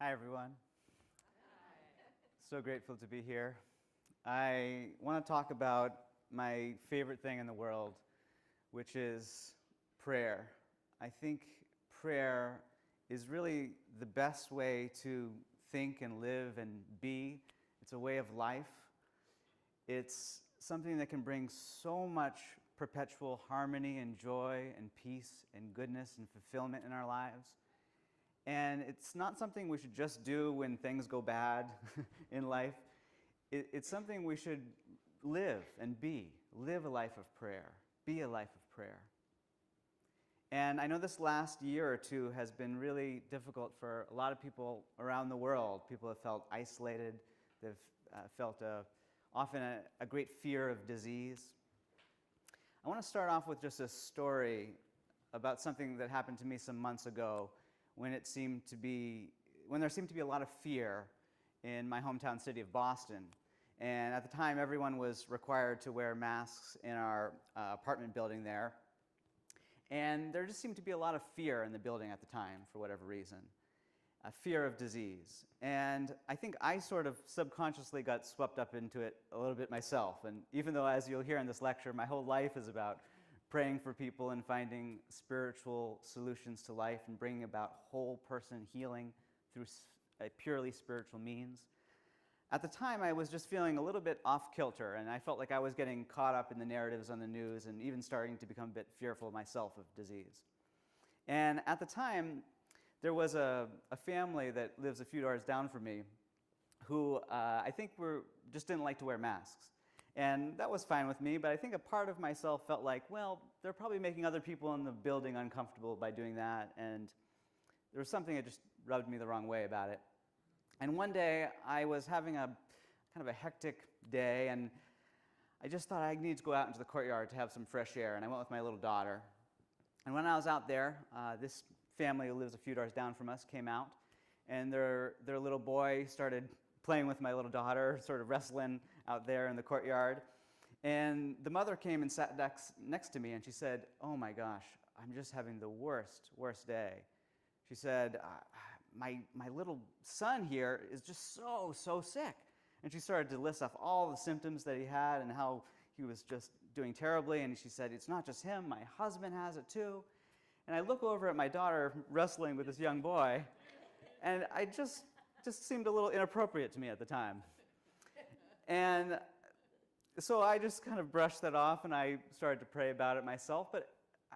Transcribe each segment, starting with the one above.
Hi, everyone. So grateful to be here. I want to talk about my favorite thing in the world, which is prayer. I think prayer is really the best way to think and live and be. It's a way of life. It's something that can bring so much perpetual harmony and joy and peace and goodness and fulfillment in our lives. And it's not something we should just do when things go bad in life. It's something we should live and be. Live a life of prayer. Be a life of prayer. And I know this last year or two has been really difficult for a lot of people around the world. People have felt isolated. They've felt often a great fear of disease. I want to start off with just a story about something that happened to me some months ago when there seemed to be a lot of fear in my hometown city of Boston. And at the time, everyone was required to wear masks in our apartment building there. And there just seemed to be a lot of fear in the building at the time, for whatever reason. A fear of disease. And I think I sort of subconsciously got swept up into it a little bit myself. And even though, as you'll hear in this lecture, my whole life is about praying for people and finding spiritual solutions to life and bringing about whole person healing through a purely spiritual means. At the time, I was just feeling a little bit off kilter, and I felt like I was getting caught up in the narratives on the news and even starting to become a bit fearful myself of disease. And at the time, there was a family that lives a few doors down from me who I think just didn't like to wear masks. And that was fine with me, but I think a part of myself felt like, well, they're probably making other people in the building uncomfortable by doing that, and there was something that just rubbed me the wrong way about it. And one day, I was having a kind of a hectic day, and I just thought I needed to go out into the courtyard to have some fresh air, and I went with my little daughter. And when I was out there, this family who lives a few doors down from us came out, and their little boy started playing with my little daughter, sort of wrestling out there in the courtyard. And the mother came and sat next to me, and she said, "Oh my gosh, I'm just having the worst day." She said, my little son here is just so sick. And she started to list off all the symptoms that he had and how he was just doing terribly. And she said, "It's not just him, my husband has it too." And I look over at my daughter wrestling with this young boy, and I just seemed a little inappropriate to me at the time. And so I just kind of brushed that off, and I started to pray about it myself. But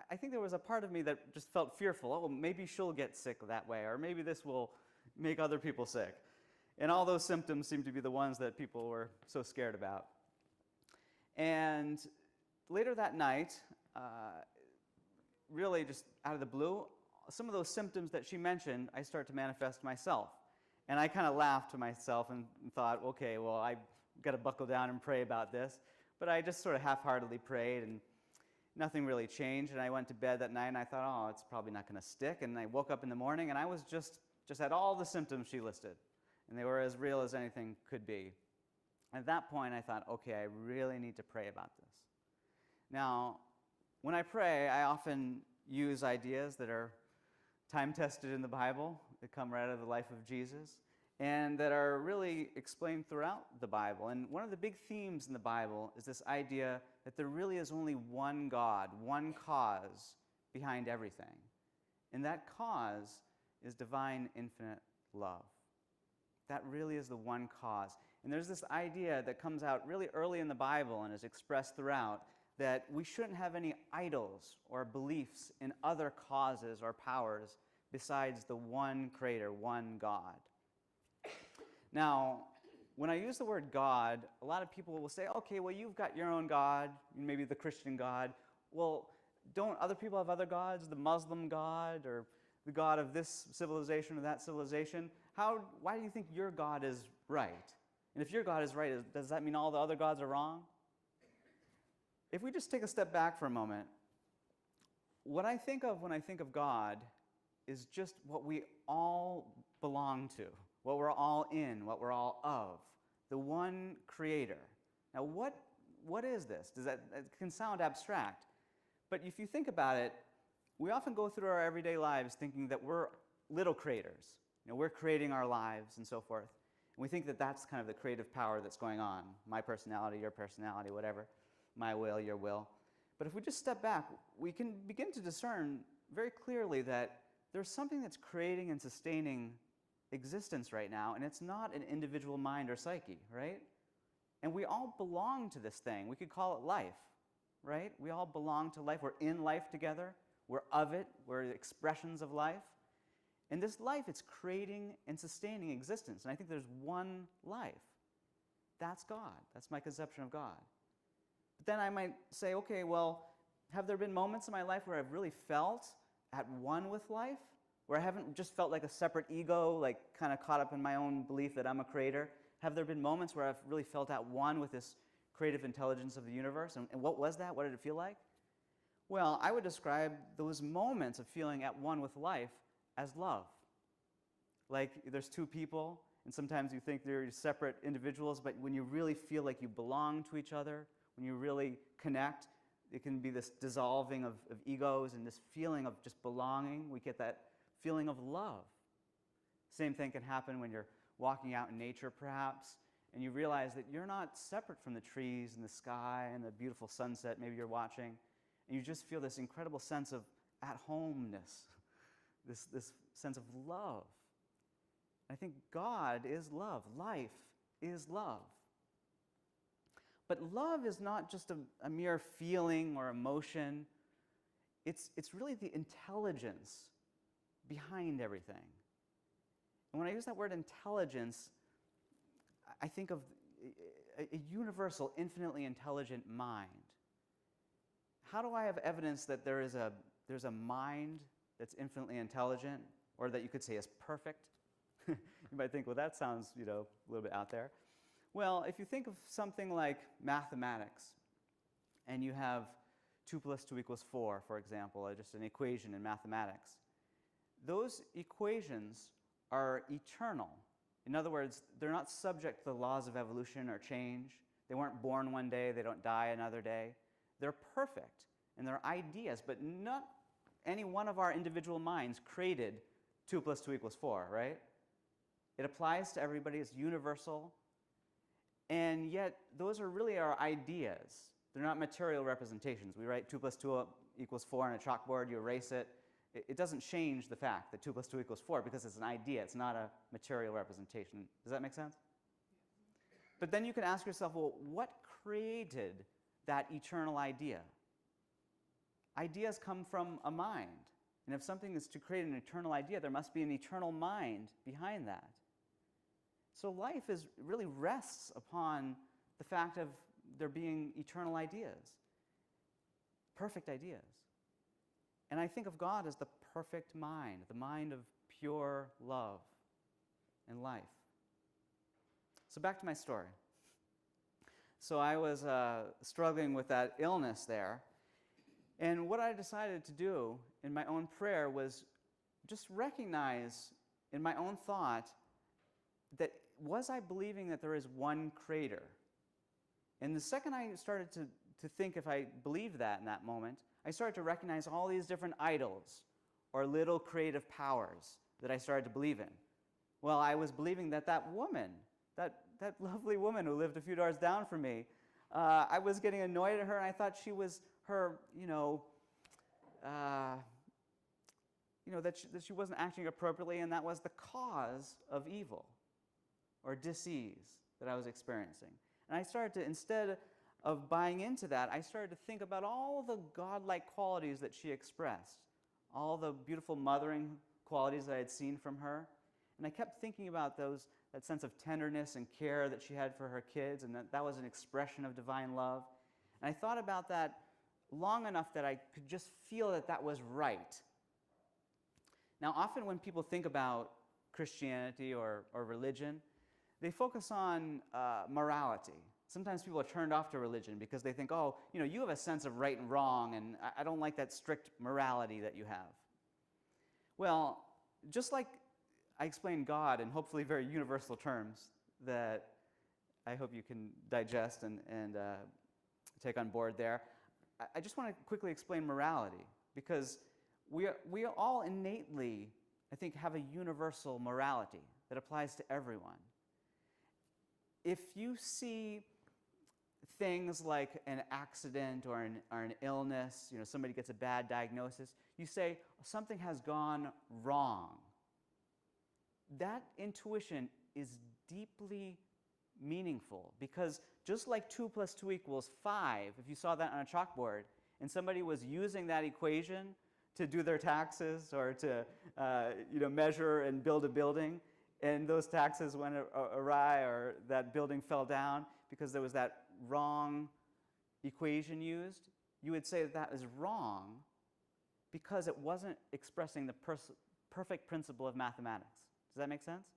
I think there was a part of me that just felt fearful. Oh, maybe she'll get sick that way, or maybe this will make other people sick. And all those symptoms seemed to be the ones that people were so scared about. And later that night, really just out of the blue, some of those symptoms that she mentioned, I start to manifest myself. And I kind of laughed to myself and thought, okay, well, I've got to buckle down and pray about this. But I just sort of half-heartedly prayed, and nothing really changed. And I went to bed that night, and I thought, oh, it's probably not going to stick. And I woke up in the morning, and I was just had all the symptoms she listed. And they were as real as anything could be. At that point, I thought, okay, I really need to pray about this. Now, when I pray, I often use ideas that are time-tested in the Bible, that come right out of the life of Jesus, and that are really explained throughout the Bible. And one of the big themes in the Bible is this idea that there really is only one God, one cause behind everything. And that cause is divine, infinite love. That really is the one cause. And there's this idea that comes out really early in the Bible and is expressed throughout that we shouldn't have any idols or beliefs in other causes or powers besides the one creator, one God. Now, when I use the word God, a lot of people will say, okay, well, you've got your own God, maybe the Christian God. Well, don't other people have other gods, the Muslim God or the God of this civilization or that civilization? Why do you think your God is right? And if your God is right, does that mean all the other gods are wrong? If we just take a step back for a moment, what I think of when I think of God is just what we all belong to, what we're all in, what we're all of, the one creator. Now, what is this? It can sound abstract, but if you think about it, we often go through our everyday lives thinking that we're little creators, We're creating our lives and so forth. And we think that that's kind of the creative power that's going on. My personality, your personality, whatever. My will, your will. But if we just step back, we can begin to discern very clearly that there's something that's creating and sustaining existence right now, and it's not an individual mind or psyche, right? And we all belong to this thing. We could call it life, right? We all belong to life. We're in life together. We're of it. We're expressions of life. And this life, it's creating and sustaining existence. And I think there's one life. That's God. That's my conception of God. But then I might say, okay, well, have there been moments in my life where I've really felt at one with life? Where I haven't just felt like a separate ego, like kind of caught up in my own belief that I'm a creator? Have there been moments where I've really felt at one with this creative intelligence of the universe? And what was that? What did it feel like? Well, I would describe those moments of feeling at one with life as love. Like there's two people, and sometimes you think they're separate individuals, but when you really feel like you belong to each other, when you really connect, it can be this dissolving of egos and this feeling of just belonging. We get that feeling of love. Same thing can happen when you're walking out in nature, perhaps, and you realize that you're not separate from the trees and the sky and the beautiful sunset maybe you're watching, and you just feel this incredible sense of at-homeness, this sense of love. I think God is love. Life is love. But love is not just a mere feeling or emotion. It's really the intelligence behind everything. And when I use that word intelligence, I think of a universal, infinitely intelligent mind. How do I have evidence that there's a mind that's infinitely intelligent, or that you could say is perfect? You might think, well, that sounds, a little bit out there. Well, if you think of something like mathematics, and you have 2 + 2 = 4, for example, just an equation in mathematics, those equations are eternal. In other words, they're not subject to the laws of evolution or change. They weren't born one day, they don't die another day. They're perfect, and they're ideas, but not any one of our individual minds created 2 + 2 = 4, right? It applies to everybody, it's universal, and yet those are really our ideas. They're not material representations. We write 2 + 2 = 4 on a chalkboard, you erase it. It doesn't change the fact that 2 + 2 = 4 because it's an idea, it's not a material representation. Does that make sense? But then you can ask yourself, well, what created that eternal idea? Ideas come from a mind. And if something is to create an eternal idea, there must be an eternal mind behind that. So life really rests upon the fact of there being eternal ideas, perfect ideas. And I think of God as the perfect mind, the mind of pure love and life. So back to my story. So I was struggling with that illness there. And what I decided to do in my own prayer was just recognize in my own thought that was I believing that there is one creator? And the second I started to think if I believed that in that moment, I started to recognize all these different idols or little creative powers that I started to believe in. Well, I was believing that that woman, that lovely woman who lived a few doors down from me, I was getting annoyed at her, and I thought she was her, that she wasn't acting appropriately, and that was the cause of evil or disease that I was experiencing. And I started to, instead of buying into that, I started to think about all the godlike qualities that she expressed, all the beautiful mothering qualities that I had seen from her. And I kept thinking about that sense of tenderness and care that she had for her kids, and that was an expression of divine love. And I thought about that long enough that I could just feel that that was right. Now, often when people think about Christianity or religion, they focus on morality. Sometimes people are turned off to religion because they think, oh, you have a sense of right and wrong, and I don't like that strict morality that you have. Well, just like I explained God in hopefully very universal terms that I hope you can digest and take on board there, I just want to quickly explain morality, because we all innately I think, have a universal morality that applies to everyone. If you see things like an accident or an illness, somebody gets a bad diagnosis, you say, something has gone wrong. That intuition is deeply meaningful, because just like 2 + 2 = 5, if you saw that on a chalkboard and somebody was using that equation to do their taxes or to measure and build a building, and those taxes went awry or that building fell down because there was that wrong equation used, you would say that is wrong because it wasn't expressing the perfect principle of mathematics. Does that make sense?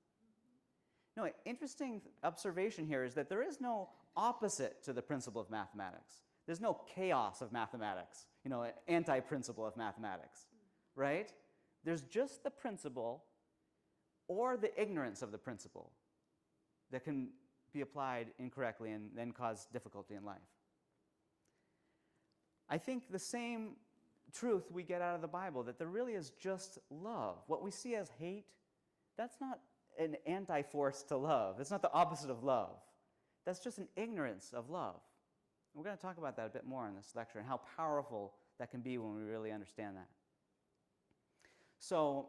No, an interesting observation here is that there is no opposite to the principle of mathematics. There's no chaos of mathematics, an anti-principle of mathematics, right? There's just the principle or the ignorance of the principle that can be applied incorrectly and then cause difficulty in life. I think the same truth we get out of the Bible, that there really is just love. What we see as hate, that's not an anti-force to love. It's not the opposite of love. That's just an ignorance of love. And we're going to talk about that a bit more in this lecture and how powerful that can be when we really understand that. So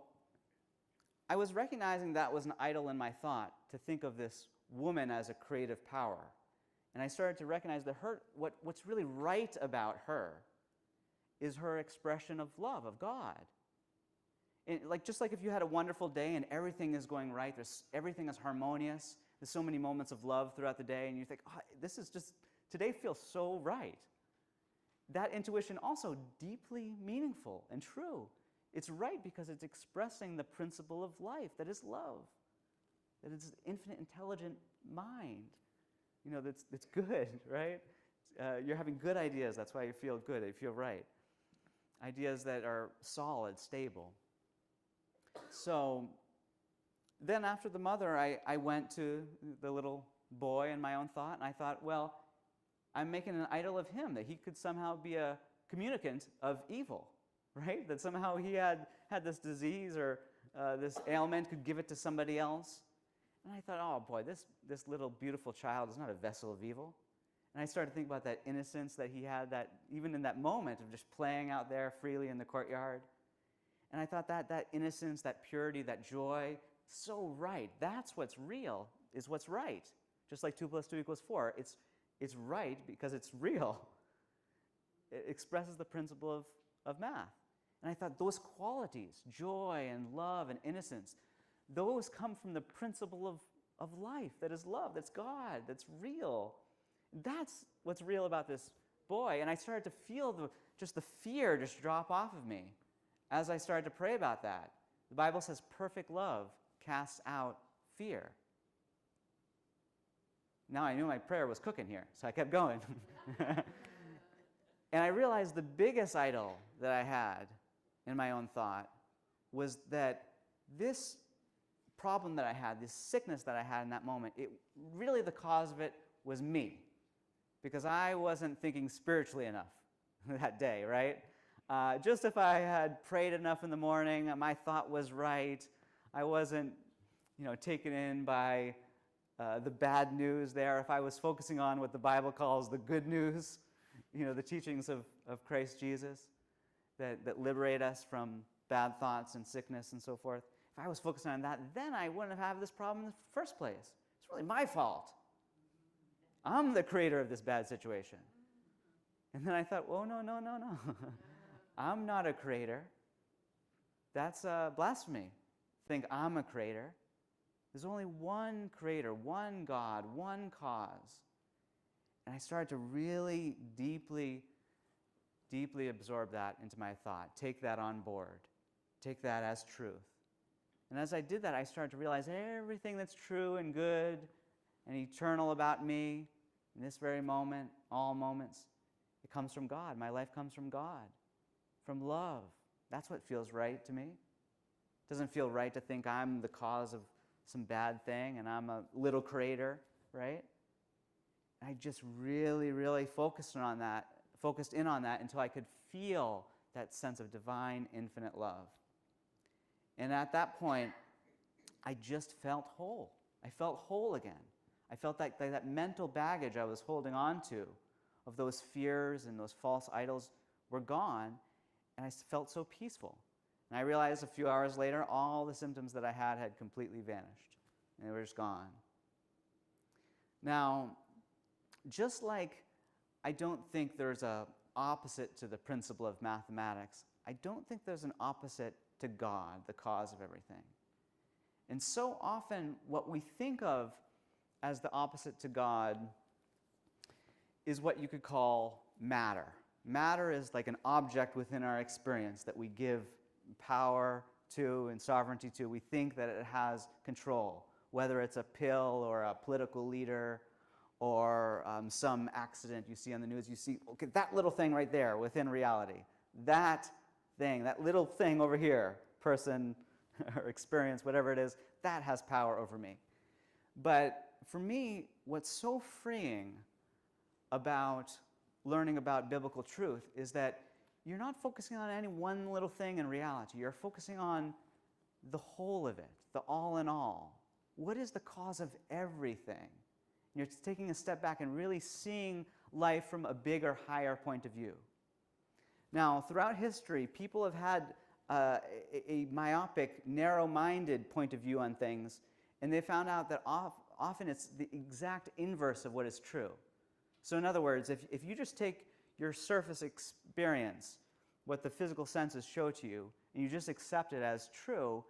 I was recognizing that was an idol in my thought, to think of this woman as a creative power. And I started to recognize that what's really right about her is her expression of love, of God. And just like if you had a wonderful day and everything is going right, everything is harmonious, there's so many moments of love throughout the day, and you think, today feels so right. That intuition also deeply meaningful and true. It's right because it's expressing the principle of life, that is love, that it's infinite intelligent mind, that's good, right? You're having good ideas, that's why you feel good, you feel right. Ideas that are solid, stable. So then after the mother, I went to the little boy in my own thought, and I thought, well, I'm making an idol of him, that he could somehow be a communicant of evil, right? That somehow he had this disease or this ailment, could give it to somebody else. And I thought, oh boy, this little beautiful child is not a vessel of evil. And I started to think about that innocence that he had, that even in that moment of just playing out there freely in the courtyard. And I thought that innocence, that purity, that joy, so right. That's what's real, is what's right. Just like 2 + 2 = 4. It's right because it's real. It expresses the principle of math. And I thought those qualities, joy and love and innocence, those come from the principle of life, that is love, that's God, that's real. That's what's real about this boy. And I started to feel the fear just drop off of me as I started to pray about that. The Bible says perfect love casts out fear. Now I knew my prayer was cooking here, so I kept going. And I realized the biggest idol that I had in my own thought was that this problem that I had, this sickness that I had in that moment, really the cause of it was me, because I wasn't thinking spiritually enough that day, right? Just if I had prayed enough in the morning, my thought was right, I wasn't taken in by the bad news there, if I was focusing on what the Bible calls the good news, the teachings of Christ Jesus that liberate us from bad thoughts and sickness and so forth, if I was focusing on that, then I wouldn't have this problem in the first place. It's really my fault. I'm the creator of this bad situation. And then I thought, oh, no. I'm not a creator. That's blasphemy. Think I'm a creator. There's only one creator, one God, one cause. And I started to really deeply absorb that into my thought, take that on board, take that as truth. And as I did that, I started to realize everything that's true and good and eternal about me in this very moment, all moments, it comes from God. My life comes from God, from love. That's what feels right to me. It doesn't feel right to think I'm the cause of some bad thing and I'm a little creator, right? I just really focused in on that until I could feel that sense of divine, infinite love. And at that point, I just felt whole. I felt whole again. I felt that mental baggage I was holding on to of those fears and those false idols were gone, and I felt so peaceful. And I realized a few hours later, all the symptoms that I had completely vanished, and they were just gone. Now, just like I don't think there's an opposite to the principle of mathematics, I don't think there's an opposite to God, the cause of everything. And so often what we think of as the opposite to God is what you could call matter. Matter is like an object within our experience that we give power to and sovereignty to. We think that it has control, whether it's a pill or a political leader or some accident you see on the news. You see, okay, that little thing right there within reality. That thing, that little thing over here, person or experience, whatever it is, that has power over me. But for me, what's so freeing about learning about biblical truth is that you're not focusing on any one little thing in reality. You're focusing on the whole of it, the all in all. What is the cause of everything? You're taking a step back and really seeing life from a bigger, higher point of view. Now, throughout history, people have had a myopic, narrow-minded point of view on things, and they found out that often it's the exact inverse of what is true. So in other words, if you just take your surface experience, what the physical senses show to you, and you just accept it as true,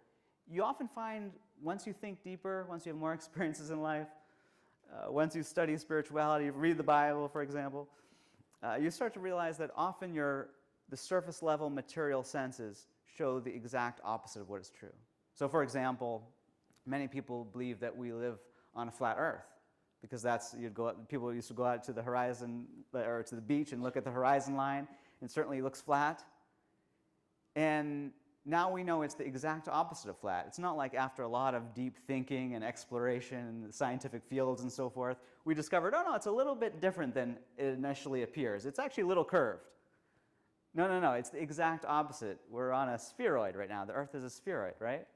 you often find, once you think deeper, once you have more experiences in life, once you study spirituality, read the Bible, for example, you start to realize that often the surface level material senses show the exact opposite of what is true. So for example, many people believe that we live on a flat earth, because people used to go out to the horizon or to the beach and look at the horizon line, and certainly it looks flat. And now we know it's the exact opposite of flat. It's not like after a lot of deep thinking and exploration in the scientific fields and so forth, we discovered, oh no, it's a little bit different than it initially appears. It's actually a little curved. No, it's the exact opposite. We're on a spheroid right now. The Earth is a spheroid, right?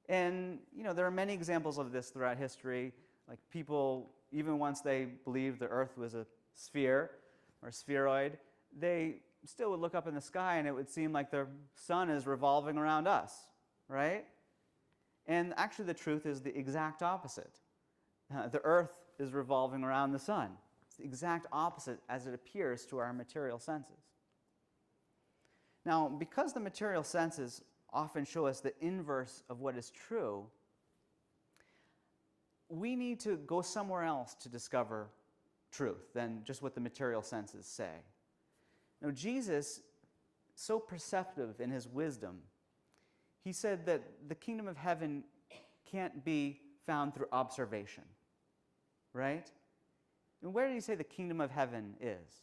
And there are many examples of this throughout history. Like people, even once they believed the Earth was a sphere or spheroid, they still would look up in the sky and it would seem like the sun is revolving around us, right? And actually the truth is the exact opposite. The Earth is revolving around the sun. It's the exact opposite as it appears to our material senses. Now, because the material senses often show us the inverse of what is true, we need to go somewhere else to discover truth than just what the material senses say. Now, Jesus, so perceptive in his wisdom, he said that the kingdom of heaven can't be found through observation, right? And where did he say the kingdom of heaven is?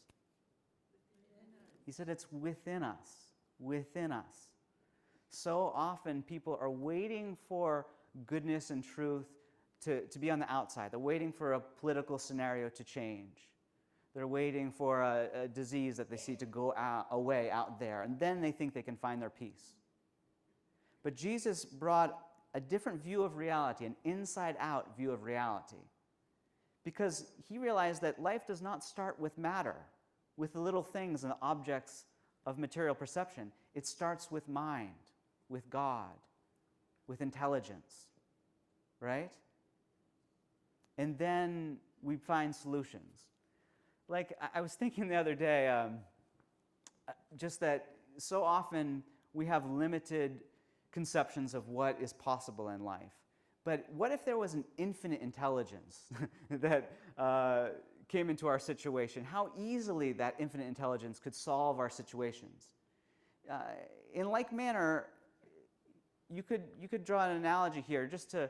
He said it's within us, within us. So often people are waiting for goodness and truth to be on the outside. They're waiting for a political scenario to change. They're waiting for a disease that they see to go away out there, and then they think they can find their peace. But Jesus brought a different view of reality, an inside-out view of reality, because he realized that life does not start with matter, with the little things and the objects of material perception. It starts with mind, with God, with intelligence, right? And then we find solutions. Like, I was thinking the other day, just that so often we have limited conceptions of what is possible in life. But what if there was an infinite intelligence that came into our situation? How easily that infinite intelligence could solve our situations. In like manner, you could draw an analogy here, just to,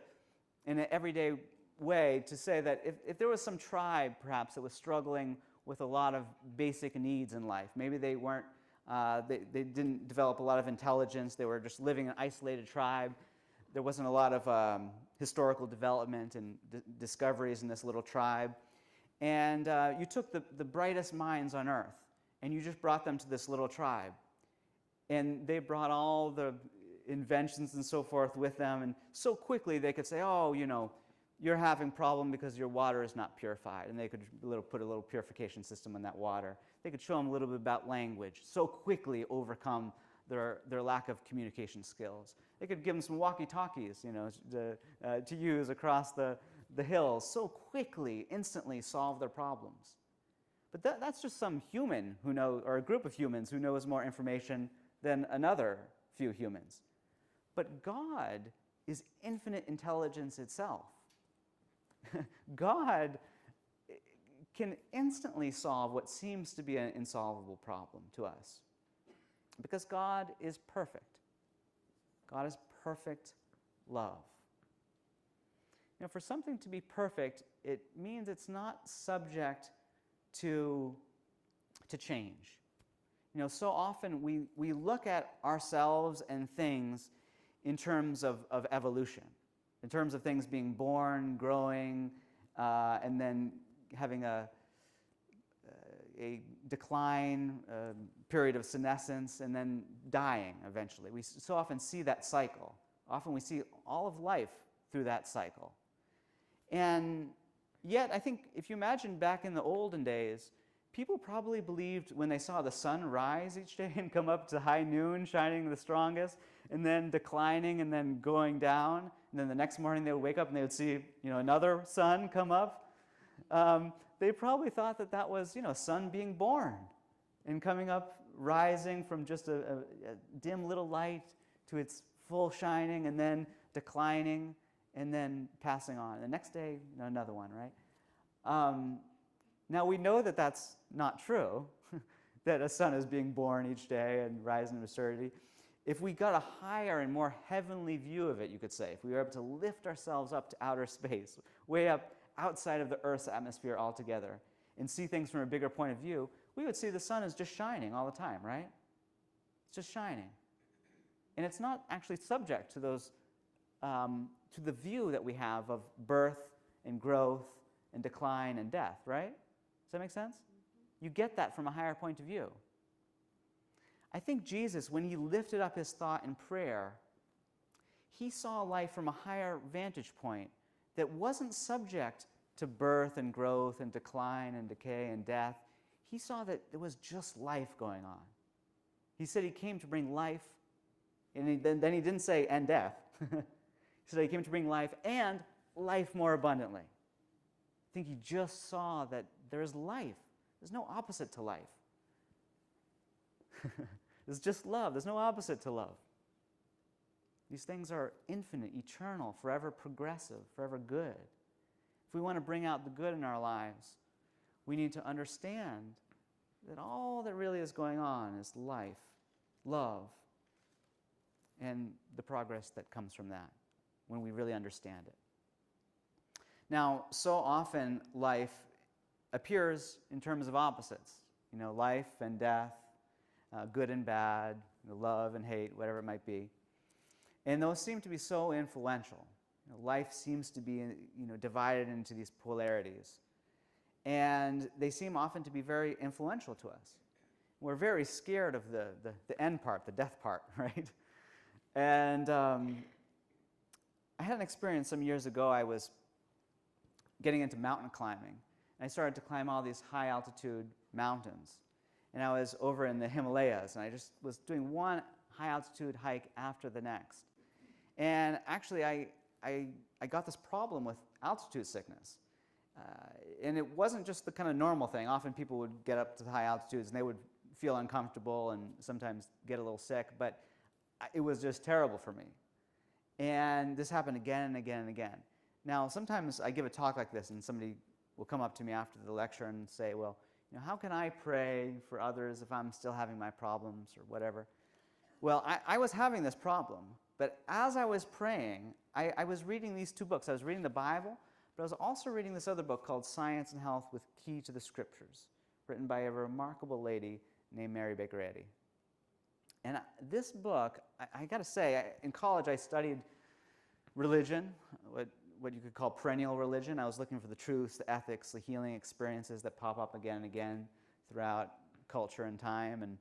in an everyday way, to say that if there was some tribe, perhaps, that was struggling with a lot of basic needs in life, maybe they weren't, they didn't develop a lot of intelligence, they were just living an isolated tribe, there wasn't a lot of historical development and discoveries in this little tribe, and you took the brightest minds on earth, and you just brought them to this little tribe, and they brought all the inventions and so forth with them, and so quickly they could say, oh, you're having a problem because your water is not purified, and they could put a little purification system in that water. They could show them a little bit about language, so quickly overcome their lack of communication skills. They could give them some walkie-talkies, to use across the hills, so quickly, instantly solve their problems. But that's just some human who knows, or a group of humans who knows more information than another few humans. But God is infinite intelligence itself. God can instantly solve what seems to be an insolvable problem to us, because God is perfect. God is perfect love. For something to be perfect, it means it's not subject to change. So often we look at ourselves and things in terms of evolution, in terms of things being born, growing, and then having a decline, period of senescence, and then dying eventually. We so often see that cycle. Often we see all of life through that cycle. And yet, I think if you imagine back in the olden days, people probably believed when they saw the sun rise each day and come up to high noon, shining the strongest, and then declining and then going down, and then the next morning they would wake up and they would see, another sun come up. They probably thought that was, sun being born and coming up, rising from just a dim little light to its full shining, and then declining, and then passing on. The next day, another one, right? Now we know that that's not true, that a sun is being born each day and rising in absurdity. If we got a higher and more heavenly view of it, you could say, if we were able to lift ourselves up to outer space, way up outside of the Earth's atmosphere altogether, and see things from a bigger point of view, we would see the sun is just shining all the time, right? It's just shining. And it's not actually subject to those, to the view that we have of birth and growth and decline and death, right? Does that make sense? You get that from a higher point of view. I think Jesus, when he lifted up his thought in prayer, he saw life from a higher vantage point that wasn't subject to birth and growth and decline and decay and death. He saw that there was just life going on. He said he came to bring life, and then he didn't say, and death. He said he came to bring life and life more abundantly. I think he just saw that there is life. There's no opposite to life. There's just love. There's no opposite to love. These things are infinite, eternal, forever progressive, forever good. If we want to bring out the good in our lives, we need to understand that all that really is going on is life, love, and the progress that comes from that when we really understand it. Now, so often life appears in terms of opposites, life and death, good and bad, love and hate, whatever it might be. And those seem to be so influential. Life seems to be divided into these polarities. And they seem often to be very influential to us. We're very scared of the end part, the death part, right? And I had an experience some years ago. I was getting into mountain climbing. And I started to climb all these high altitude mountains. And I was over in the Himalayas, and I just was doing one high altitude hike after the next. And actually, I got this problem with altitude sickness. And it wasn't just the kind of normal thing. Often people would get up to the high altitudes and they would feel uncomfortable and sometimes get a little sick, but it was just terrible for me. And this happened again and again and again. Now, sometimes I give a talk like this and somebody will come up to me after the lecture and say, well, how can I pray for others if I'm still having my problems or whatever? Well, I was having this problem, but as I was praying, I was reading these two books. I was reading the Bible, but I was also reading this other book called Science and Health with Key to the Scriptures, written by a remarkable lady named Mary Baker Eddy. And this book, I got to say, in college I studied religion, what you could call perennial religion. I was looking for the truths, the ethics, the healing experiences that pop up again and again throughout culture and time.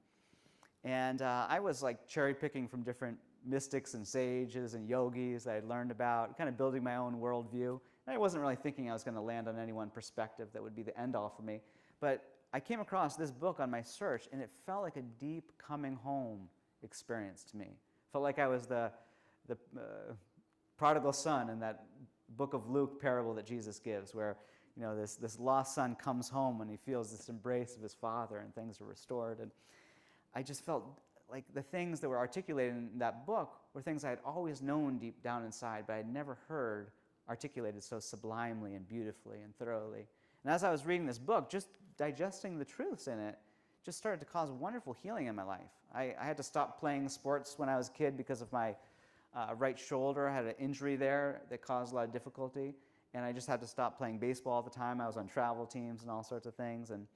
And I was like cherry picking from different mystics and sages and yogis that I'd learned about, kind of building my own worldview. And I wasn't really thinking I was going to land on any one perspective that would be the end-all for me. But I came across this book on my search, and it felt like a deep coming home experience to me. It felt like I was the prodigal son in that book of Luke parable that Jesus gives, where this lost son comes home and he feels this embrace of his father and things are restored. And I just felt like the things that were articulated in that book were things I had always known deep down inside, but I'd never heard articulated so sublimely and beautifully and thoroughly. And as I was reading this book, just digesting the truths in it just started to cause wonderful healing in my life. I had to stop playing sports when I was a kid because of my right shoulder. I had an injury there that caused a lot of difficulty, and I just had to stop playing baseball at the time. I was on travel teams and all sorts of things, and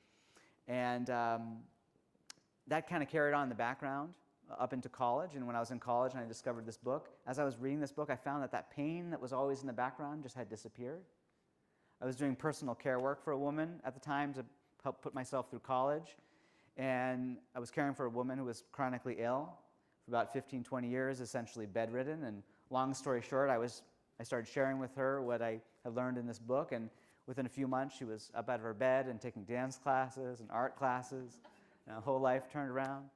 that kind of carried on in the background up into college. And when I was in college and I discovered this book, as I was reading this book, I found that pain that was always in the background just had disappeared. I was doing personal care work for a woman at the time to help put myself through college, and I was caring for a woman who was chronically ill for about 15, 20 years, essentially bedridden. And long story short, I started sharing with her what I had learned in this book, and within a few months she was up out of her bed and taking dance classes and art classes. And her whole life turned around.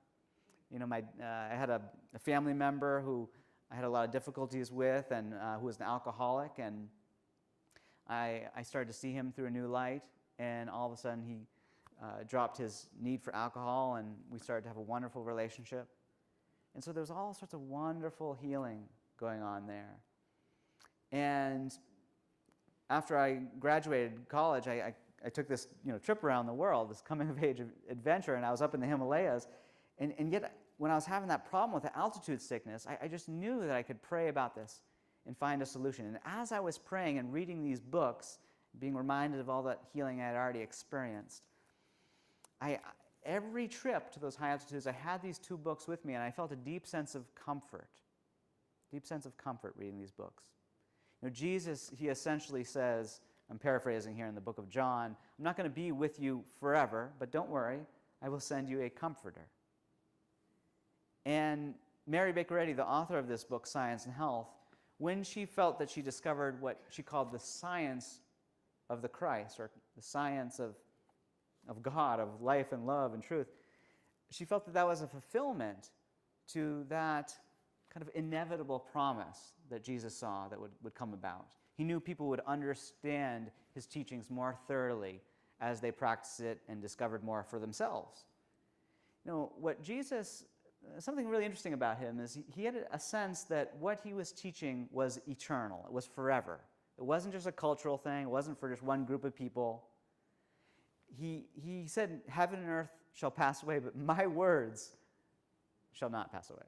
I had a family member who I had a lot of difficulties with, and who was an alcoholic, and I started to see him through a new light, and all of a sudden he dropped his need for alcohol, and we started to have a wonderful relationship. And so there was all sorts of wonderful healing going on there. And after I graduated college, I took this trip around the world, this coming-of-age adventure, and I was up in the Himalayas. And yet, when I was having that problem with the altitude sickness, I just knew that I could pray about this and find a solution. And as I was praying and reading these books, being reminded of all that healing I had already experienced, every trip to those high altitudes, I had these two books with me, and I felt a deep sense of comfort reading these books. Jesus, he essentially says, I'm paraphrasing here in the book of John, I'm not going to be with you forever, but don't worry, I will send you a comforter. And Mary Baker Eddy, the author of this book, Science and Health, when she felt that she discovered what she called the science of the Christ, or the science of God, of life and love and truth, she felt that was a fulfillment to that kind of inevitable promise that Jesus saw that would come about. He knew people would understand his teachings more thoroughly as they practiced it and discovered more for themselves. What Jesus, something really interesting about him is he had a sense that what he was teaching was eternal. It was forever. It wasn't just a cultural thing. It wasn't for just one group of people. He said, heaven and earth shall pass away, but my words shall not pass away.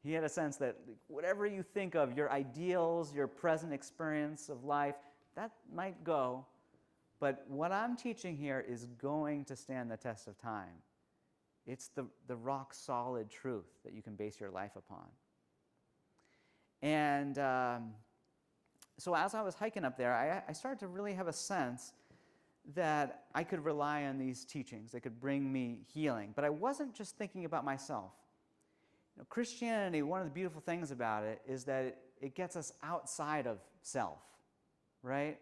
He had a sense that whatever you think of, your ideals, your present experience of life, that might go, but what I'm teaching here is going to stand the test of time. It's the rock-solid truth that you can base your life upon. And so as I was hiking up there, I started to really have a sense that I could rely on these teachings. They could bring me healing. But I wasn't just thinking about myself. Christianity, one of the beautiful things about it is that it gets us outside of self, right?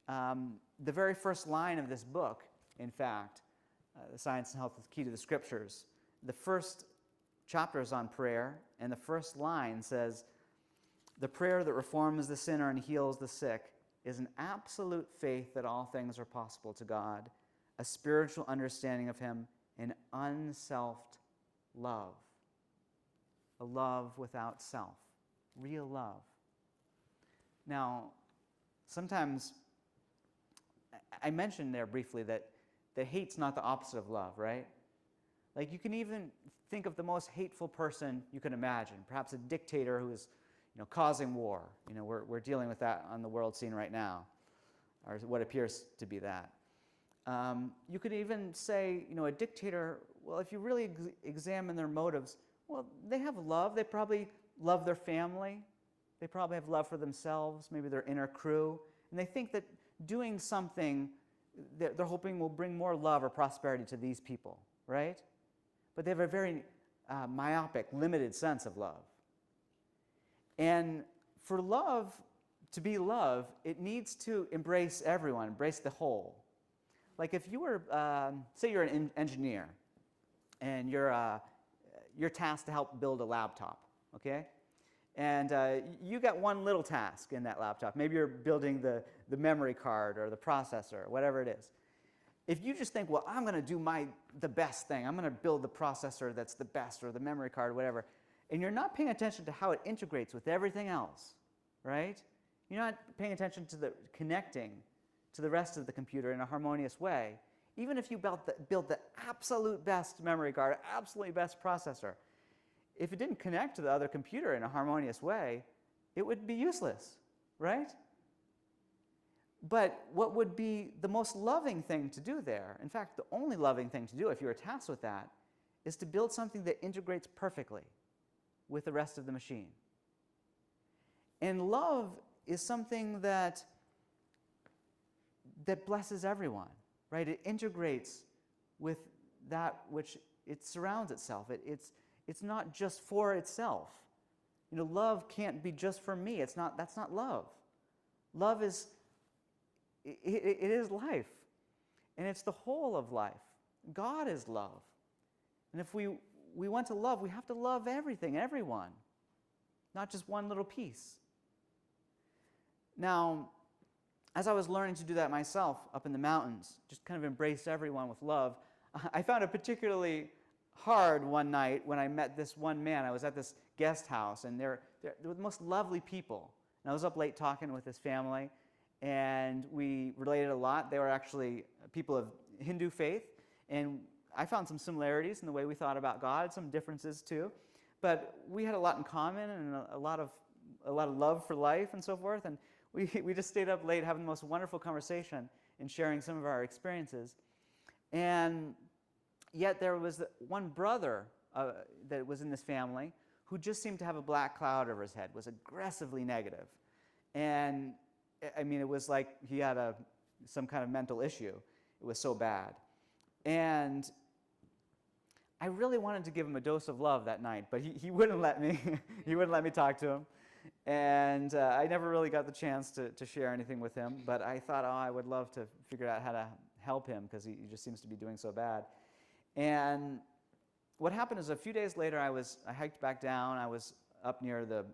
The very first line of this book, in fact, The Science and Health is Key to the Scriptures, the first chapter is on prayer, and the first line says, the prayer that reforms the sinner and heals the sick is an absolute faith that all things are possible to God, a spiritual understanding of him, and unselfed love. A love without self. Real love. Now, sometimes, I mentioned there briefly that hate's not the opposite of love, right? Like, you can even think of the most hateful person you can imagine, perhaps a dictator who is causing war. We're dealing with that on the world scene right now, or what appears to be that. You could even say, a dictator, well, if you really examine their motives, well, they have love. They probably love their family. They probably have love for themselves, maybe their inner crew. And they think that doing something they're hoping will bring more love or prosperity to these people, right? But they have a very myopic, limited sense of love. And for love to be love, it needs to embrace everyone, embrace the whole. Like if you were, say you're an engineer, and you're tasked to help build a laptop, okay? And you got one little task in that laptop. Maybe you're building the memory card or the processor, whatever it is. If you just think, well, I'm going to do the best thing. I'm going to build the processor that's the best, or the memory card, whatever, and you're not paying attention to how it integrates with everything else, right? You're not paying attention to the connecting to the rest of the computer in a harmonious way. Even if you build the absolute best memory card, absolutely best processor, if it didn't connect to the other computer in a harmonious way, it would be useless, right? But what would be the most loving thing to do there, in fact, the only loving thing to do if you were tasked with that, is to build something that integrates perfectly with the rest of the machine. And love is something that blesses everyone, right? It integrates with that which it surrounds itself. It's not just for itself. You know, love can't be just for me. That's not love. Love is, it is life. And it's the whole of life. God is love. And if we want to love, we have to love everything, everyone, not just one little piece. Now, as I was learning to do that myself up in the mountains, just kind of embrace everyone with love, I found it particularly hard one night when I met this one man. I was at this guest house, and they were the most lovely people. And I was up late talking with his family, and we related a lot. They were actually people of Hindu faith, and I found some similarities in the way we thought about God, some differences too. But we had a lot in common, and a lot of love for life and so forth. And we just stayed up late having the most wonderful conversation and sharing some of our experiences. And yet there was one brother that was in this family who just seemed to have a black cloud over his head, was aggressively negative. And I mean, it was like he had some kind of mental issue. It was so bad. And I really wanted to give him a dose of love that night, but he wouldn't let me. He wouldn't let me talk to him. And I never really got the chance to share anything with him, but I thought, oh, I would love to figure out how to help him because he just seems to be doing so bad. And what happened is a few days later, I hiked back down. I was up near the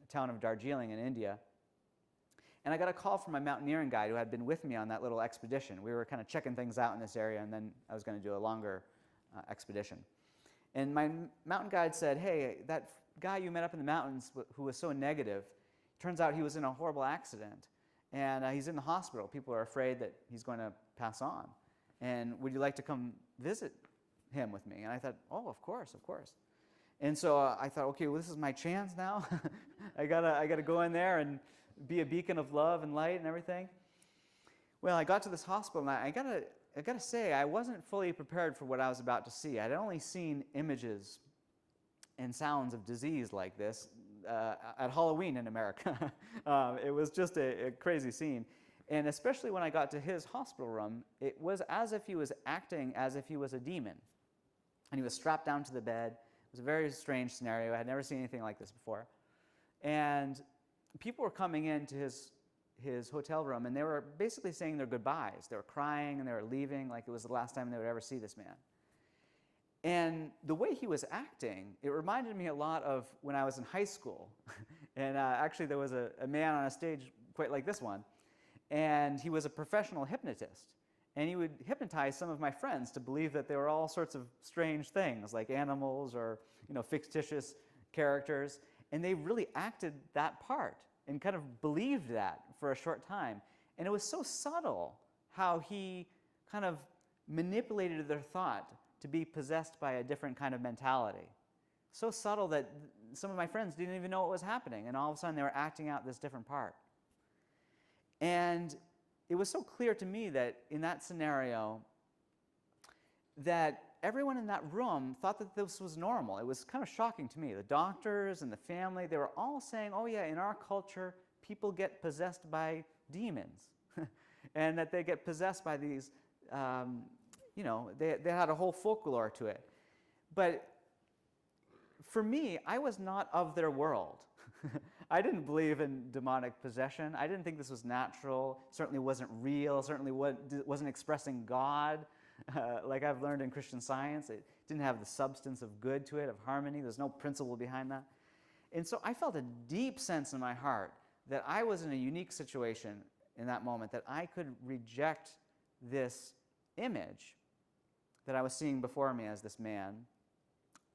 town of Darjeeling in India, and I got a call from my mountaineering guide who had been with me on that little expedition. We were kind of checking things out in this area, and then I was going to do a longer expedition. And my mountain guide said, hey, that guy you met up in the mountains who was so negative, turns out he was in a horrible accident, and he's in the hospital. People are afraid that he's going to pass on. And would you like to come visit him with me? And I thought, oh, of course, of course. And so I thought, okay, well, this is my chance now. I gotta go in there and be a beacon of love and light and everything. Well, I got to this hospital, and I gotta say, I wasn't fully prepared for what I was about to see. I'd only seen images and sounds of disease like this at Halloween in America. It was just a crazy scene. And especially when I got to his hospital room, it was as if he was acting as if he was a demon. And he was strapped down to the bed. It was a very strange scenario. I had never seen anything like this before. And people were coming into his hotel room, and they were basically saying their goodbyes. They were crying, and they were leaving like it was the last time they would ever see this man. And the way he was acting, it reminded me a lot of when I was in high school. And actually, there was a man on a stage quite like this one. And he was a professional hypnotist. And he would hypnotize some of my friends to believe that they were all sorts of strange things, like animals or fictitious characters. And they really acted that part and kind of believed that for a short time. And it was so subtle how he kind of manipulated their thought to be possessed by a different kind of mentality. So subtle that some of my friends didn't even know what was happening, and all of a sudden they were acting out this different part. And it was so clear to me that in that scenario that everyone in that room thought that this was normal. It was kind of shocking to me. The doctors and the family, they were all saying, oh yeah, in our culture, people get possessed by demons. And that they get possessed by these, they had a whole folklore to it. But for me, I was not of their world. I didn't believe in demonic possession. I didn't think this was natural. Certainly wasn't real. Certainly wasn't expressing God. Like I've learned in Christian Science, it didn't have the substance of good to it, of harmony. There's no principle behind that. And so I felt a deep sense in my heart that I was in a unique situation in that moment, that I could reject this image that I was seeing before me as this man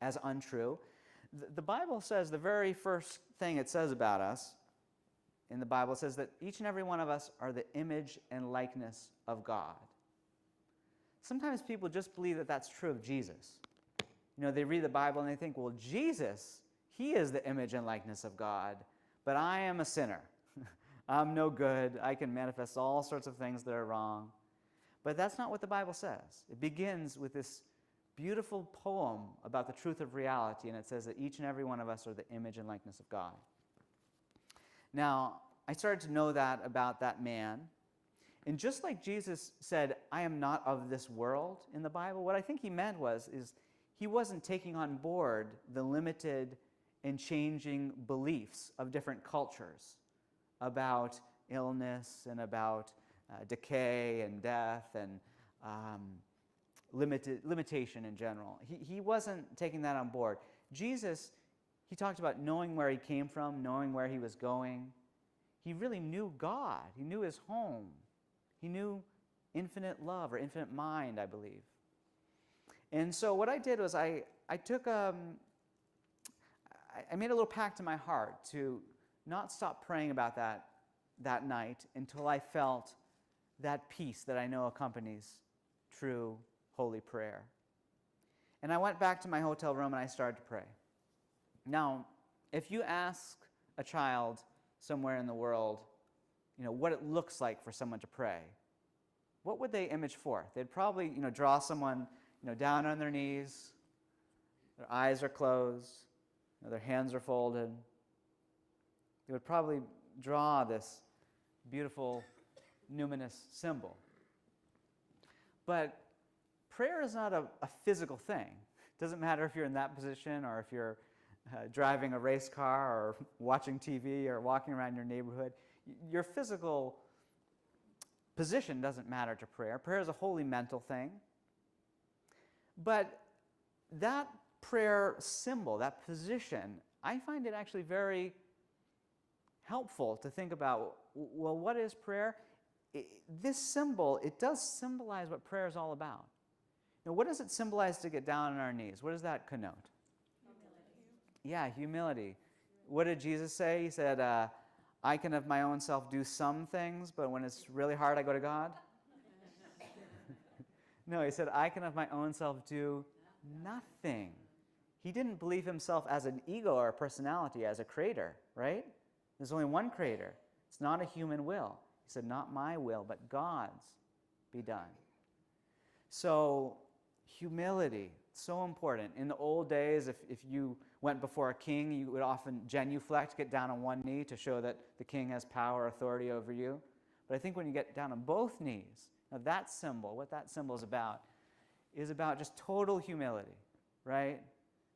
as untrue. The Bible says, the very first thing it says about us in the Bible, says that each and every one of us are the image and likeness of God. Sometimes people just believe that that's true of Jesus. You know, they read the Bible and they think, well, Jesus, he is the image and likeness of God, but I am a sinner. I'm no good. I can manifest all sorts of things that are wrong. But that's not what the Bible says. It begins with this beautiful poem about the truth of reality, and it says that each and every one of us are the image and likeness of God. Now, I started to know that about that man, and just like Jesus said, I am not of this world in the Bible, what I think he meant is he wasn't taking on board the limited and changing beliefs of different cultures about illness and about decay and death and limitation in general. He wasn't taking that on board. Jesus, he talked about knowing where he came from, knowing where he was going. He really knew God. He knew his home. He knew infinite love or infinite mind, I believe. And so what I did was I made a little pact in my heart to not stop praying about that night until I felt that peace that I know accompanies true holy prayer. And I went back to my hotel room and I started to pray. Now, if you ask a child somewhere in the world, what it looks like for someone to pray, what would they image forth? They'd probably, draw someone, down on their knees, their eyes are closed, their hands are folded. They would probably draw this beautiful, numinous symbol. But prayer is not a physical thing. It doesn't matter if you're in that position or if you're driving a race car or watching TV or walking around your neighborhood. Your physical position doesn't matter to prayer. Prayer is a wholly mental thing. But that prayer symbol, that position, I find it actually very helpful to think about, well, what is prayer? This symbol, it does symbolize what prayer is all about. What does it symbolize to get down on our knees? What does that connote? Humility. Yeah, humility. What did Jesus say? He said, I can of my own self do some things, but when it's really hard, I go to God? No, he said, I can of my own self do nothing. He didn't believe himself as an ego or a personality, as a creator, right? There's only one creator. It's not a human will. He said, not my will, but God's be done. So humility, so important. In the old days, if you went before a king, you would often genuflect, get down on one knee to show that the king has power, authority over you. But I think when you get down on both knees, now that symbol, what that symbol is about just total humility, right?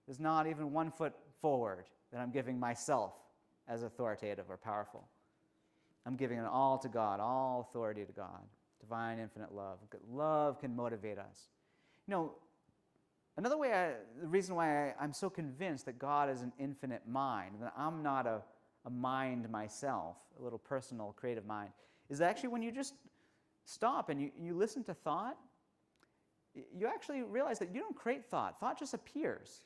There's not even 1 foot forward that I'm giving myself as authoritative or powerful. I'm giving it all to God, all authority to God, divine, infinite love. Love can motivate us. Another way, the reason why I'm so convinced that God is an infinite mind, that I'm not a mind myself, a little personal, creative mind, is that actually when you just stop and you listen to thought, you actually realize that you don't create thought. Thought just appears.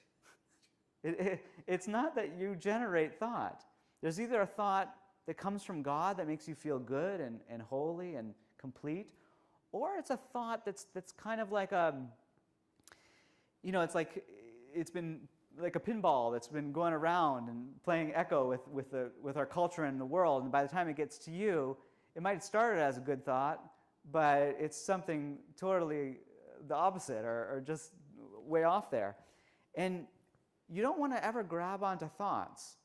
It's not that you generate thought. There's either a thought that comes from God that makes you feel good and holy and complete, or it's a thought that's kind of like it's been like a pinball that's been going around and playing echo with our culture and the world, and by the time it gets to you, it might have started as a good thought, but it's something totally the opposite or just way off there. And you don't want to ever grab onto thoughts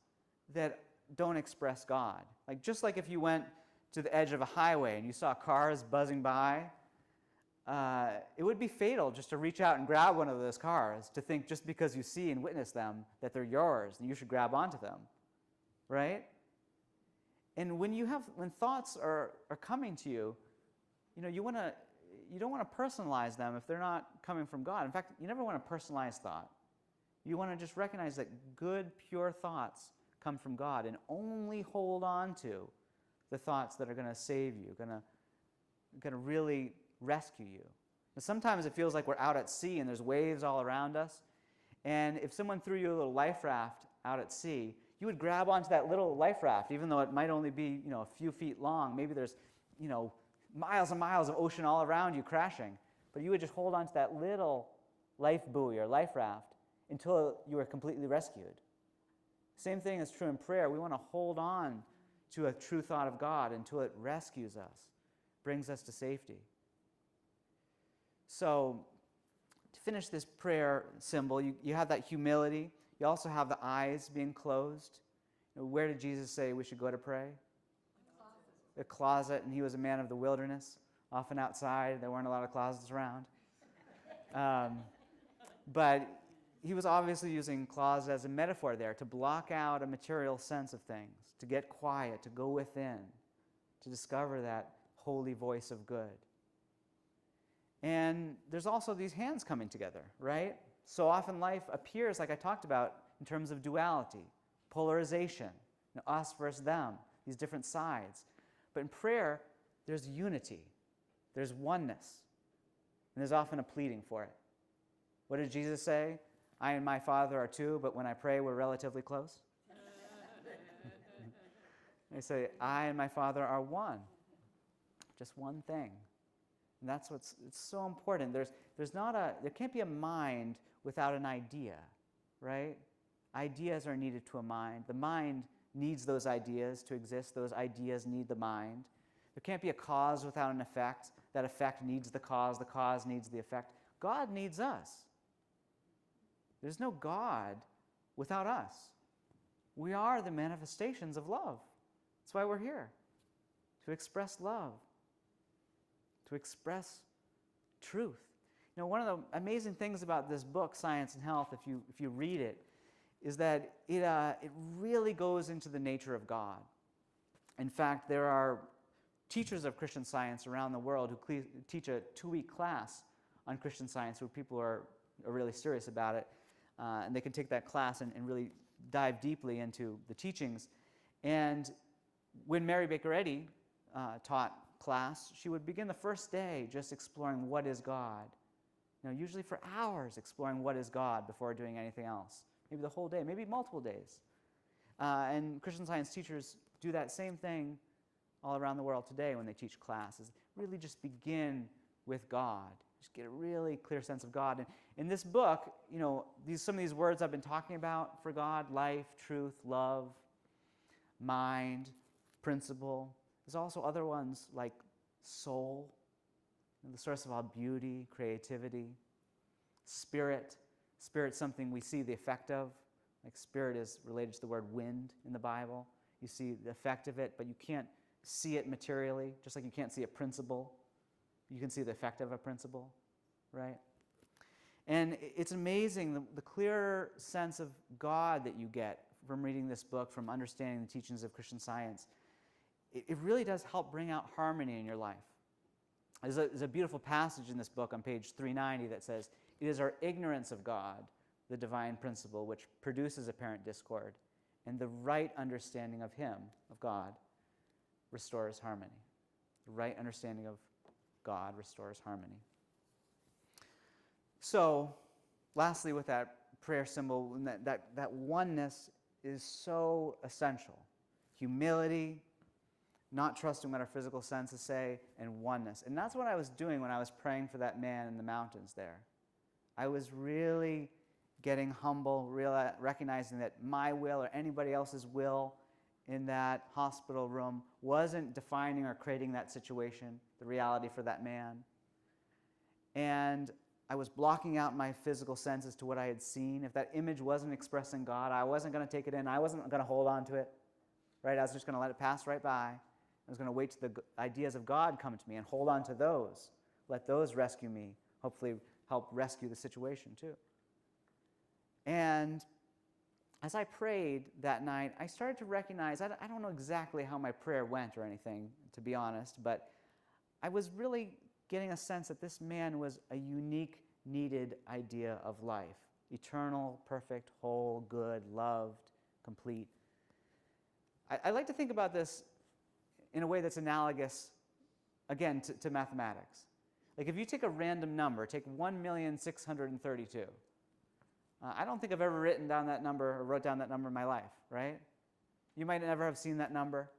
that don't express God. Just like if you went to the edge of a highway and you saw cars buzzing by, it would be fatal just to reach out and grab one of those cars, to think just because you see and witness them that they're yours and you should grab onto them, right? And when thoughts are coming to you, you don't want to personalize them if they're not coming from God. In fact, you never want to personalize thought. You want to just recognize that good, pure thoughts come from God, and only hold on to the thoughts that are going to save you, going to really rescue you. And sometimes it feels like we're out at sea and there's waves all around us. And if someone threw you a little life raft out at sea, you would grab onto that little life raft, even though it might only be a few feet long. Maybe there's miles and miles of ocean all around you crashing. But you would just hold onto that little life buoy or life raft until you were completely rescued. Same thing is true in prayer. We want to hold on to a true thought of God until it rescues us, brings us to safety. So, to finish this prayer symbol, you have that humility. You also have the eyes being closed. Where did Jesus say we should go to pray? The closet, and he was a man of the wilderness, often outside. There weren't a lot of closets around. But he was obviously using closet as a metaphor there, to block out a material sense of things, to get quiet, to go within, to discover that holy voice of good. And there's also these hands coming together, right? So often life appears, like I talked about, in terms of duality, polarization, us versus them, these different sides. But in prayer, there's unity, there's oneness, and there's often a pleading for it. What did Jesus say? I and my Father are two, but when I pray, we're relatively close. They say, I and my Father are one. Just one thing. And that's it's so important. There can't be a mind without an idea, right? Ideas are needed to a mind. The mind needs those ideas to exist. Those ideas need the mind. There can't be a cause without an effect. That effect needs the cause needs the effect. God needs us. There's no God without us. We are the manifestations of love. That's why we're here, to express love, to express truth. One of the amazing things about this book, Science and Health, if you read it, is that it really goes into the nature of God. In fact, there are teachers of Christian Science around the world who teach a 2-week class on Christian Science, where people are really serious about it. And they can take that class and really dive deeply into the teachings. And when Mary Baker Eddy taught class, she would begin the first day just exploring what is God. Usually for hours exploring what is God before doing anything else. Maybe the whole day, maybe multiple days. And Christian Science teachers do that same thing all around the world today when they teach classes. Really just begin with God. Just get a really clear sense of God. And in this book, some of these words I've been talking about for God, life, truth, love, mind, principle. There's also other ones like soul, the source of all beauty, creativity, spirit. Spirit's something we see the effect of. Like spirit is related to the word wind in the Bible. You see the effect of it, but you can't see it materially, just like you can't see a principle. You can see the effect of a principle, right? And it's amazing the clear sense of God that you get from reading this book, from understanding the teachings of Christian Science. It really does help bring out harmony in your life. There's a beautiful passage in this book on page 390 that says, "It is our ignorance of God, the divine principle, which produces apparent discord, and the right understanding of Him, of God, restores harmony." The right understanding of God restores harmony. So, lastly, with that prayer symbol, that oneness is so essential. Humility, not trusting what our physical senses say, and oneness. And that's what I was doing when I was praying for that man in the mountains there. I was really getting humble, recognizing that my will or anybody else's will in that hospital room wasn't defining or creating that situation, the reality for that man. And I was blocking out my physical senses to what I had seen. If that image wasn't expressing God, I wasn't going to take it in. I wasn't going to hold on to it. Right? I was just going to let it pass right by. I was going to wait till the ideas of God come to me and hold on to those let those rescue me, hopefully help rescue the situation too. And as I prayed that night, I started to recognize, I don't know exactly how my prayer went or anything, to be honest, but I was really getting a sense that this man was a unique, needed idea of life. Eternal, perfect, whole, good, loved, complete. I like to think about this in a way that's analogous, again, to mathematics. Like if you take a random number, take 1,632,000. I don't think I've ever written down that number or wrote down that number in my life, right? You might never have seen that number.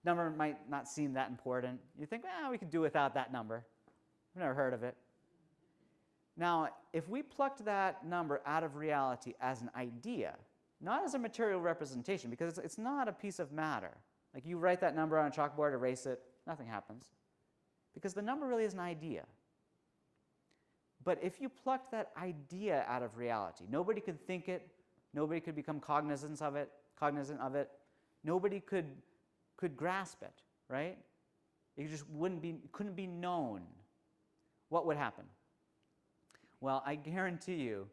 Number might not seem that important. You think, we could do without that number. I've never heard of it. Now, if we plucked that number out of reality as an idea, not as a material representation, because it's not a piece of matter. Like you write that number on a chalkboard, erase it, nothing happens. Because the number really is an idea. But if you plucked that idea out of reality, nobody could think it, nobody could become cognizant of it, nobody could grasp it, right? It just couldn't be known. What would happen? Well, I guarantee you,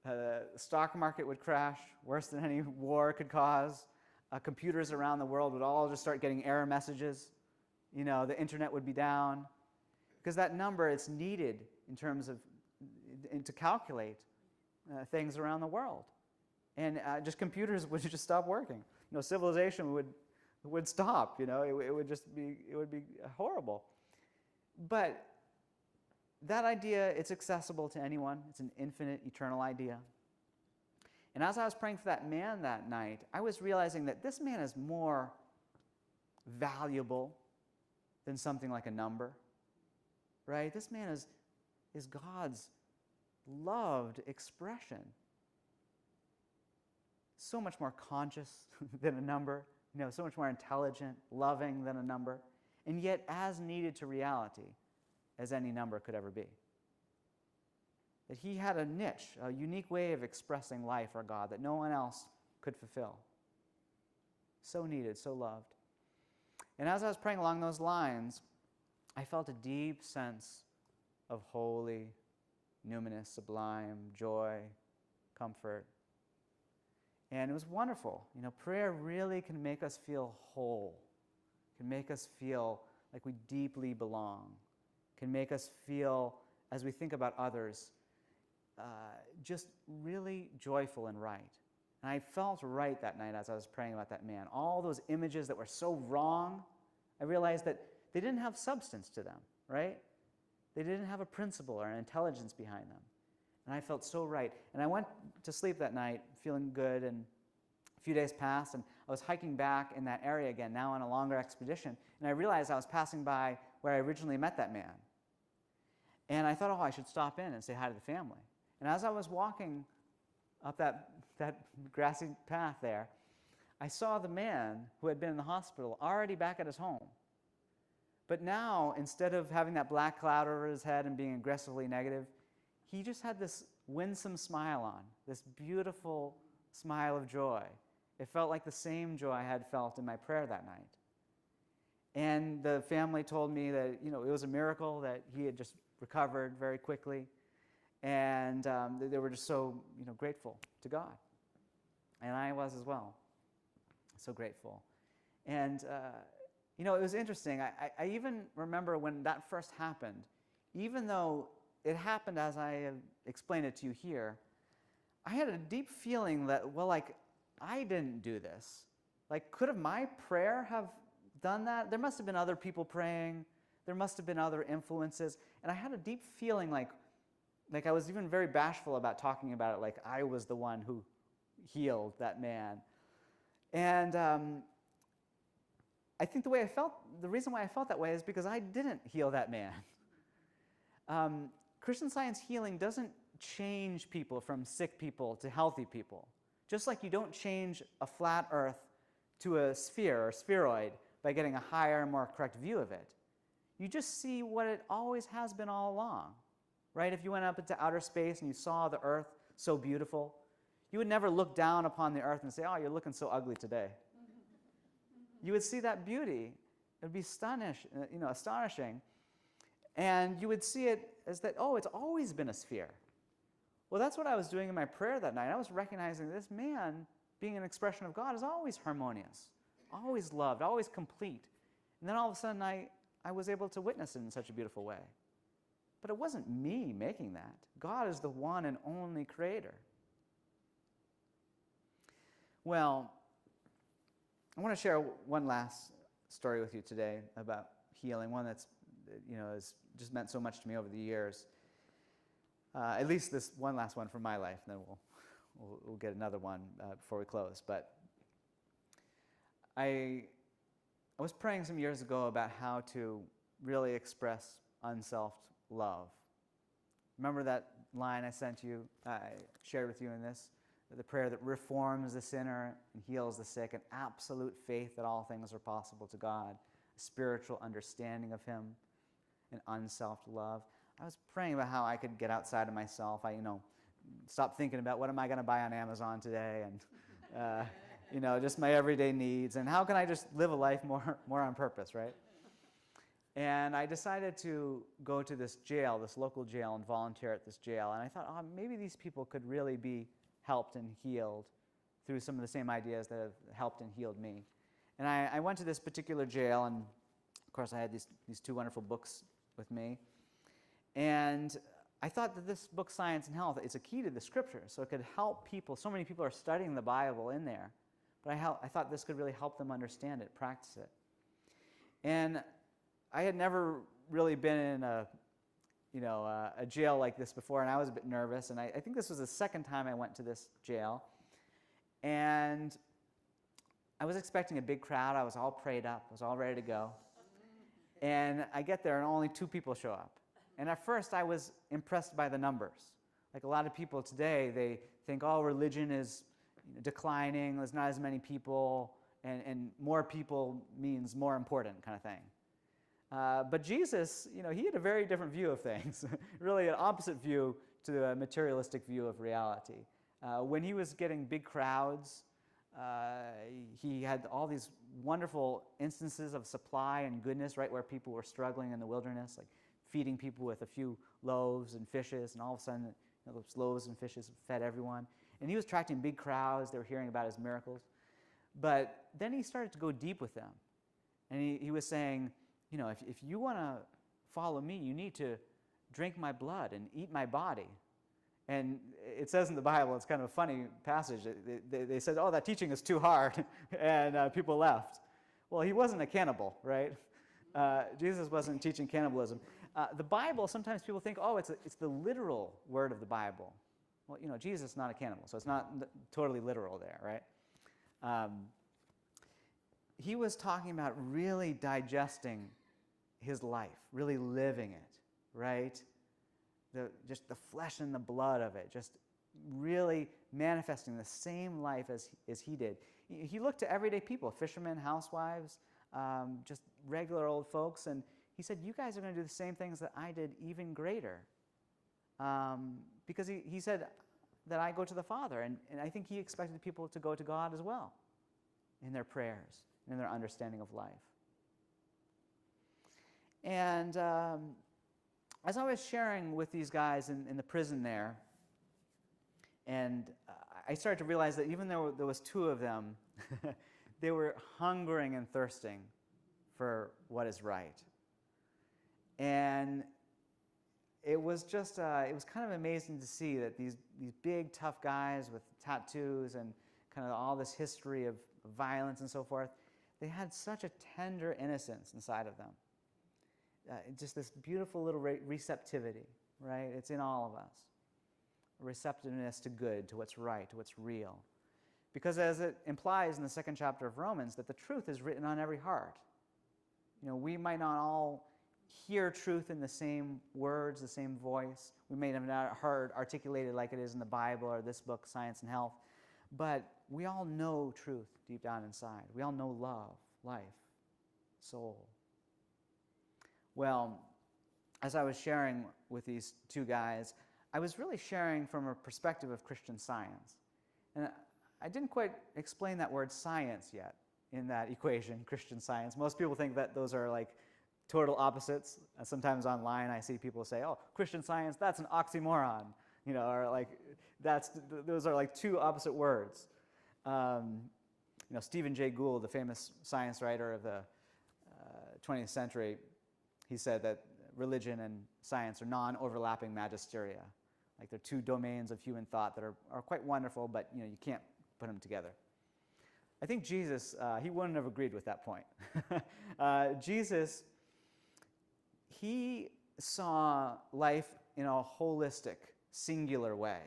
the stock market would crash worse than any war could cause. Computers around the world would all just start getting error messages. The internet would be down. Because that number, it's needed in terms of, to calculate things around the world. And just computers would just stop working. Civilization would stop. It would be horrible. But that idea, it's accessible to anyone. It's an infinite, eternal idea. And as I was praying for that man that night, I was realizing that this man is more valuable than something like a number, right? This man is God's loved expression. So much more conscious than a number, so much more intelligent, loving than a number, and yet as needed to reality as any number could ever be. That he had a niche, a unique way of expressing life or God that no one else could fulfill. So needed, so loved. And as I was praying along those lines, I felt a deep sense of holy, numinous, sublime joy, comfort. And it was wonderful. Prayer really can make us feel whole, can make us feel like we deeply belong, can make us feel, as we think about others, just really joyful and right. And I felt right that night as I was praying about that man. All those images that were so wrong, I realized that they didn't have substance to them, right? They didn't have a principle or an intelligence behind them. And I felt so right. And I went to sleep that night feeling good, and a few days passed, and I was hiking back in that area again, now on a longer expedition, and I realized I was passing by where I originally met that man. And I thought, I should stop in and say hi to the family. And as I was walking up that grassy path there, I saw the man who had been in the hospital already back at his home. But now, instead of having that black cloud over his head and being aggressively negative, he just had this winsome smile on, this beautiful smile of joy. It felt like the same joy I had felt in my prayer that night. And the family told me that, it was a miracle that he had just recovered very quickly. And they were just so, grateful to God. And I was as well. So grateful. And, it was interesting. I even remember when that first happened, even though it happened as I have explained it to you here, I had a deep feeling that, I didn't do this. Could have my prayer have done that? There must have been other people praying. There must have been other influences. And I had a deep feeling like I was even very bashful about talking about it, like I was the one who healed that man. And I think the reason why I felt that way is because I didn't heal that man. Christian Science healing doesn't change people from sick people to healthy people. Just like you don't change a flat earth to a sphere or spheroid by getting a higher, more correct view of it. You just see what it always has been all along, right? If you went up into outer space and you saw the earth so beautiful, you would never look down upon the earth and say, you're looking so ugly today. You would see that beauty. It would be astonishing. And you would see it as that, oh, it's always been a sphere. Well, that's what I was doing in my prayer that night. I was recognizing this man, being an expression of God, is always harmonious, always loved, always complete. And then all of a sudden, I was able to witness it in such a beautiful way. But it wasn't me making that. God is the one and only creator. Well, I want to share one last story with you today about healing, one that's, has just meant so much to me over the years. At least this one last one from my life, and then we'll get another one before we close. But I was praying some years ago about how to really express unselfed love. Remember that line I sent you, I shared with you in this? The prayer that reforms the sinner and heals the sick, an absolute faith that all things are possible to God, a spiritual understanding of Him, an unselfed love. I was praying about how I could get outside of myself. Stop thinking about what am I going to buy on Amazon today, and just my everyday needs, and how can I just live a life more on purpose, right? And I decided to go to this jail, this local jail, and volunteer at this jail. And I thought, maybe these people could really be helped and healed through some of the same ideas that have helped and healed me. And I went to this particular jail, and of course I had these two wonderful books with me. And I thought that this book, Science and Health, is a key to the Scriptures, so it could help people. So many people are studying the Bible in there, but I thought this could really help them understand it, practice it. And I had never really been in a jail like this before, and I was a bit nervous, and I think this was the second time I went to this jail. And I was expecting a big crowd. I was all prayed up. I was all ready to go. And I get there, and only 2 people show up. And at first, I was impressed by the numbers. Like a lot of people today, they think, religion is declining, there's not as many people, and more people means more important kind of thing. But Jesus, he had a very different view of things, really an opposite view to the materialistic view of reality. When he was getting big crowds, he had all these wonderful instances of supply and goodness right where people were struggling in the wilderness, like feeding people with a few loaves and fishes, and all of a sudden those loaves and fishes fed everyone. And he was attracting big crowds. They were hearing about his miracles. But then he started to go deep with them. And he was saying, if you want to follow me, you need to drink my blood and eat my body. And it says in the Bible, it's kind of a funny passage, they said, that teaching is too hard, and people left. Well, he wasn't a cannibal, right? Jesus wasn't teaching cannibalism. The Bible, sometimes people think, it's the literal word of the Bible. Well, Jesus is not a cannibal, so it's not totally literal there, right? He was talking about really digesting his life, really living it, right? Just the flesh and the blood of it, just really manifesting the same life as he did. He looked to everyday people, fishermen, housewives, just regular old folks, and he said, you guys are going to do the same things that I did, even greater. Because he said that I go to the Father, and I think he expected people to go to God as well in their prayers, in their understanding of life. And as I was sharing with these guys in the prison there, and I started to realize that even though there was 2 of them, they were hungering and thirsting for what is right. And it was just, it was kind of amazing to see that these big, tough guys with tattoos and kind of all this history of violence and so forth, they had such a tender innocence inside of them. Just this beautiful little receptivity, right? It's in all of us. A receptiveness to good, to what's right, to what's real. Because as it implies in the 2nd chapter of Romans, that the truth is written on every heart. We might not all hear truth in the same words, the same voice. We may have not heard articulated like it is in the Bible or this book, Science and Health. But we all know truth deep down inside. We all know love, life, soul. Well, as I was sharing with these 2 guys, I was really sharing from a perspective of Christian Science. And I didn't quite explain that word science yet in that equation, Christian Science. Most people think that those are like total opposites. Sometimes online I see people say, oh, Christian Science, that's an oxymoron. Or like, those are like two opposite words. Stephen Jay Gould, the famous science writer of the 20th century, he said that religion and science are non-overlapping magisteria. Like they're two domains of human thought that are quite wonderful, but you can't put them together. I think Jesus, he wouldn't have agreed with that point. Jesus, he saw life in a holistic, singular way.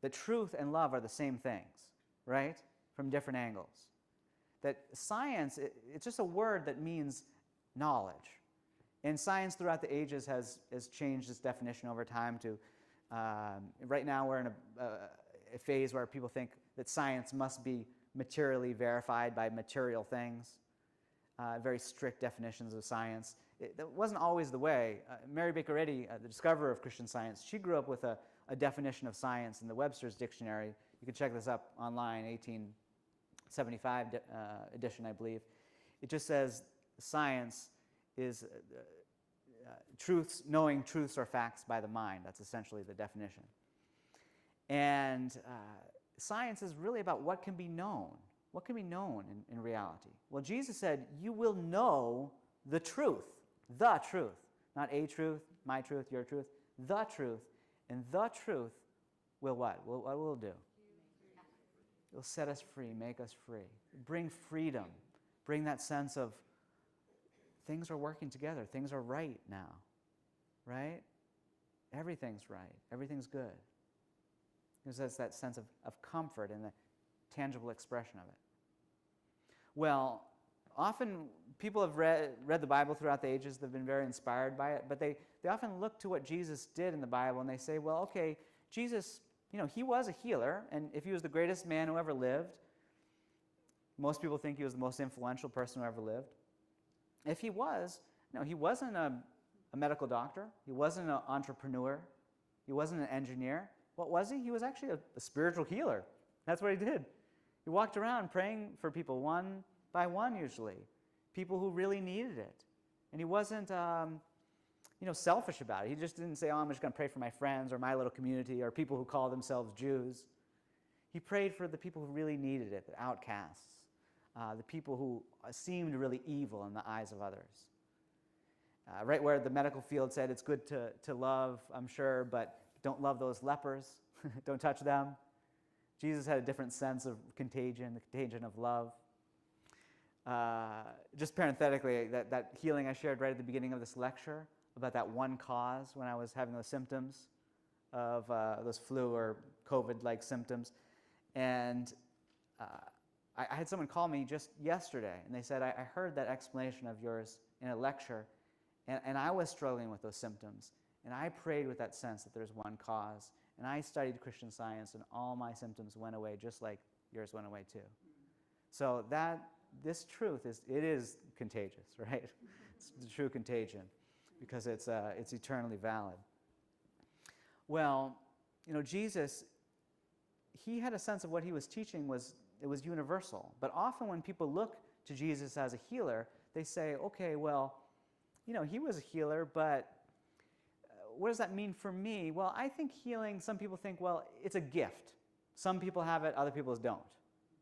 That truth and love are the same things, right? From different angles. That science, it's just a word that means knowledge. And science throughout the ages has changed its definition over time to, right now we're in a phase where people think that science must be materially verified by material things, very strict definitions of science. That wasn't always the way. Mary Baker Eddy, the discoverer of Christian Science, she grew up with a definition of science in the Webster's Dictionary. You can check this up online, 1875 edition, I believe. It just says science is knowing truths or facts by the mind. That's essentially the definition. And science is really about what can be known. What can be known in reality? Well, Jesus said, you will know the truth. The truth. Not a truth, my truth, your truth. The truth. And the truth will what? What will it do? It will set us free, make us free. Bring freedom. Bring that sense of things are working together. Things are right now. Right? Everything's right. Everything's good. Gives us that sense of comfort and the tangible expression of it. Well, often people have read the Bible throughout the ages. They've been very inspired by it, but they often look to what Jesus did in the Bible and they say, well, okay, Jesus, he was a healer, and if he was the greatest man who ever lived, most people think he was the most influential person who ever lived. If he was, he wasn't a medical doctor. He wasn't an entrepreneur. He wasn't an engineer. What was he? He was actually a spiritual healer. That's what he did. He walked around praying for people one by one usually, people who really needed it. And he wasn't selfish about it. He just didn't say, oh, I'm just going to pray for my friends or my little community or people who call themselves Jews. He prayed for the people who really needed it, the outcasts, the people who seemed really evil in the eyes of others. Right where the medical field said it's good to love, I'm sure, but don't love those lepers. Don't touch them. Jesus had a different sense of contagion, the contagion of love. Just parenthetically, that healing I shared right at the beginning of this lecture about that one cause when I was having those symptoms of those flu or COVID-like symptoms. And I had someone call me just yesterday, and they said, I heard that explanation of yours in a lecture, and I was struggling with those symptoms. And I prayed with that sense that there's one cause. And I studied Christian Science, and all my symptoms went away just like yours went away too. So this truth is contagious, right? It's the true contagion because it's eternally valid. Well, Jesus, he had a sense of what he was teaching was universal. But often when people look to Jesus as a healer, they say, okay, well, he was a healer, but what does that mean for me? Well, I think healing, some people think, well, it's a gift. Some people have it, other people don't,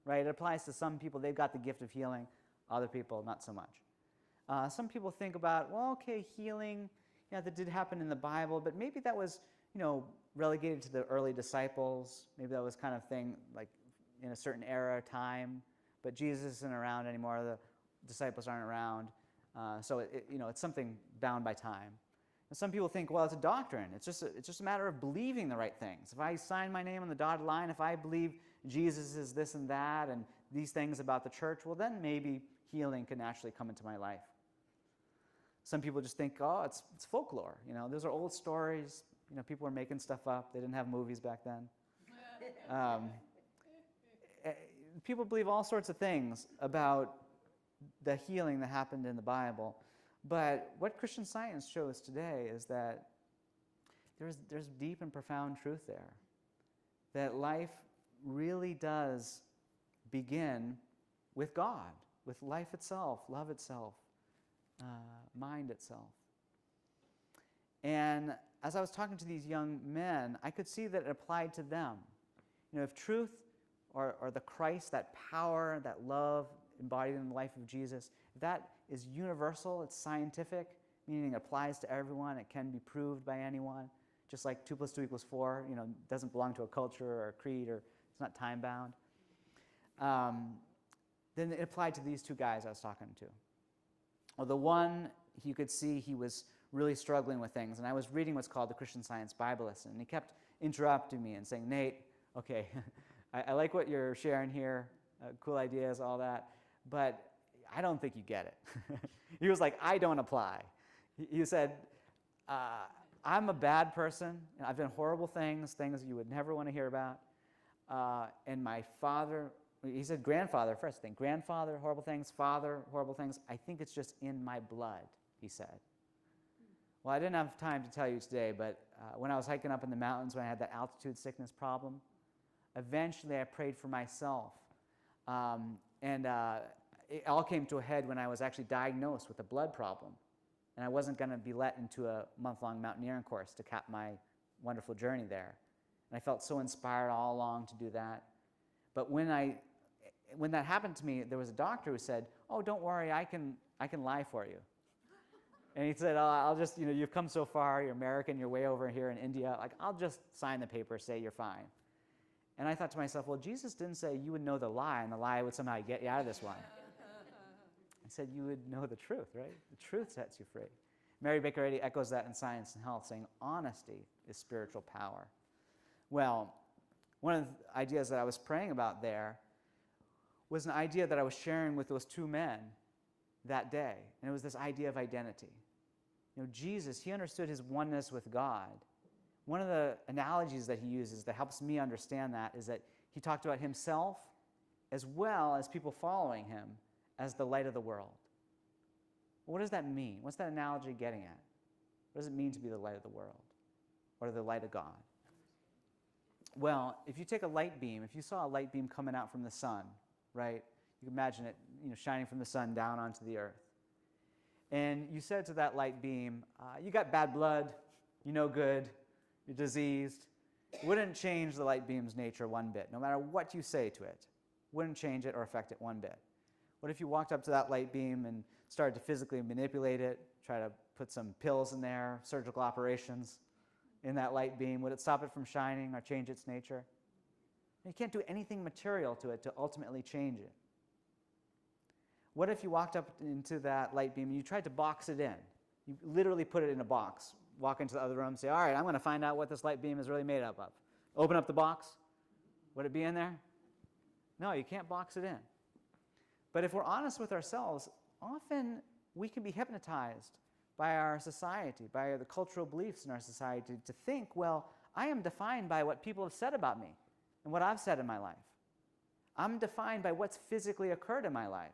right? It applies to some people. They've got the gift of healing. Other people, not so much. Some people think about, well, okay, healing, that did happen in the Bible, but maybe that was, relegated to the early disciples. Maybe that was kind of thing like in a certain era, time, but Jesus isn't around anymore. The disciples aren't around. So it's something bound by time. And some people think, well, it's a doctrine. It's just a matter of believing the right things. If I sign my name on the dotted line, if I believe Jesus is this and that and these things about the church, well, then maybe healing can naturally come into my life. Some people just think, oh, it's folklore. Those are old stories. People were making stuff up. They didn't have movies back then. People believe all sorts of things about the healing that happened in the Bible. But what Christian Science shows today is that there's deep and profound truth there. That life really does begin with God, with life itself, love itself, mind itself. And as I was talking to these young men, I could see that it applied to them. If truth or the Christ, that power, that love embodied in the life of Jesus, if that is universal, it's scientific, meaning it applies to everyone, it can be proved by anyone, just like 2 + 2 = 4, doesn't belong to a culture or a creed, or it's not time-bound, then it applied to these two guys I was talking to. Well, the one, you could see he was really struggling with things, and I was reading what's called the Christian Science Bible lesson, and he kept interrupting me and saying, Nate, okay, I like what you're sharing here, cool ideas, all that, but I don't think you get it. He was like, I don't apply. He said, I'm a bad person, and I've done horrible things you would never want to hear about, and my father, he said grandfather first thing, grandfather, horrible things, father, horrible things, I think it's just in my blood, he said. Well, I didn't have time to tell you today, but when I was hiking up in the mountains, when I had that altitude sickness problem, eventually I prayed for myself. And it all came to a head when I was actually diagnosed with a blood problem. And I wasn't going to be let into a month-long mountaineering course to cap my wonderful journey there. And I felt so inspired all along to do that. But when that happened to me, there was a doctor who said, oh, don't worry, I can lie for you. And he said, oh, I'll just, you've come so far, you're American, you're way over here in India, I'll just sign the paper, say you're fine. And I thought to myself, well, Jesus didn't say you would know the lie, and the lie would somehow get you out of this one. He said you would know the truth, right? The truth sets you free. Mary Baker Eddy echoes that in Science and Health, saying honesty is spiritual power. Well, one of the ideas that I was praying about there was an idea that I was sharing with those two men that day, and it was this idea of identity. Jesus, he understood his oneness with God. One of the analogies that he uses that helps me understand that is that he talked about himself as well as people following him as the light of the world. What does that mean? What's that analogy getting at? What does it mean to be the light of the world or the light of God? Well, if you take a light beam, if you saw a light beam coming out from the sun, right? You can imagine it shining from the sun down onto the earth. And you said to that light beam, you got bad blood, you're no good, you're diseased. It wouldn't change the light beam's nature one bit, no matter what you say to it. Wouldn't change it or affect it one bit. What if you walked up to that light beam and started to physically manipulate it, try to put some pills in there, surgical operations in that light beam? Would it stop it from shining or change its nature? You can't do anything material to it to ultimately change it. What if you walked up into that light beam and you tried to box it in? You literally put it in a box. Walk into the other room and say, all right, I'm going to find out what this light beam is really made up of. Open up the box. Would it be in there? No, you can't box it in. But if we're honest with ourselves, often we can be hypnotized by our society, by the cultural beliefs in our society, to think, well, I am defined by what people have said about me and what I've said in my life. I'm defined by what's physically occurred in my life.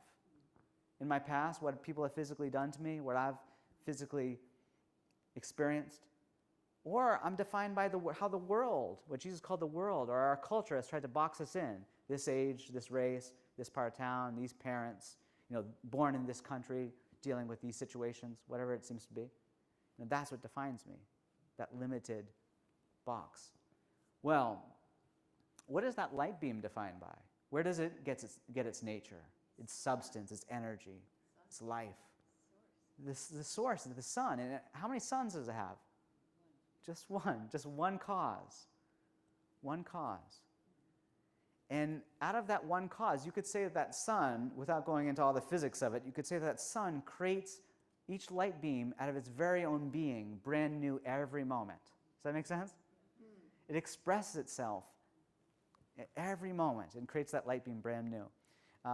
In my past, what people have physically done to me, what I've physically experienced. Or I'm defined by how the world, what Jesus called the world, or our culture has tried to box us in. This age, this race, this part of town, these parents, born in this country, dealing with these situations, whatever it seems to be. That's what defines me, that limited box. Well, what is that light beam defined by? Where does it get its nature, its substance, its energy, its life? The source is the sun. And how many suns does it have? Just one cause. One cause. And out of that one cause, you could say that sun, without going into all the physics of it, you could say that sun creates each light beam out of its very own being, brand new every moment. Does that make sense? It expresses itself at every moment and creates that light beam brand new.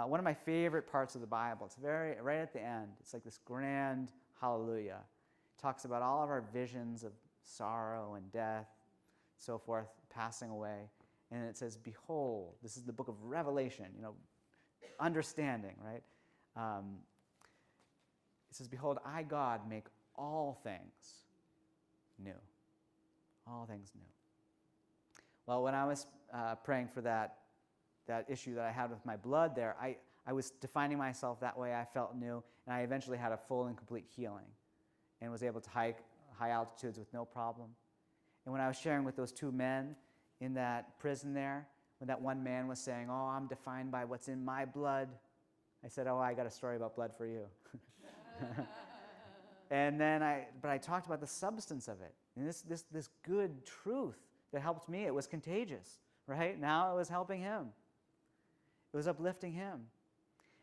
One of my favorite parts of the Bible, it's right at the end. It's like this grand hallelujah. It talks about all of our visions of sorrow and death, so forth, passing away. And it says, behold, this is the book of Revelation, understanding, right? It says, behold, I, God, make all things new. All things new. Well, when I was praying for that issue that I had with my blood there, I I was defining myself that way. I felt new, and I eventually had a full and complete healing and was able to hike high altitudes with no problem. And when I was sharing with those two men in that prison there, when that one man was saying, oh, I'm defined by what's in my blood, I said, oh, I got a story about blood for you. And then I talked about the substance of it. And this good truth that helped me, it was contagious, right? Now it was helping him. It was uplifting him.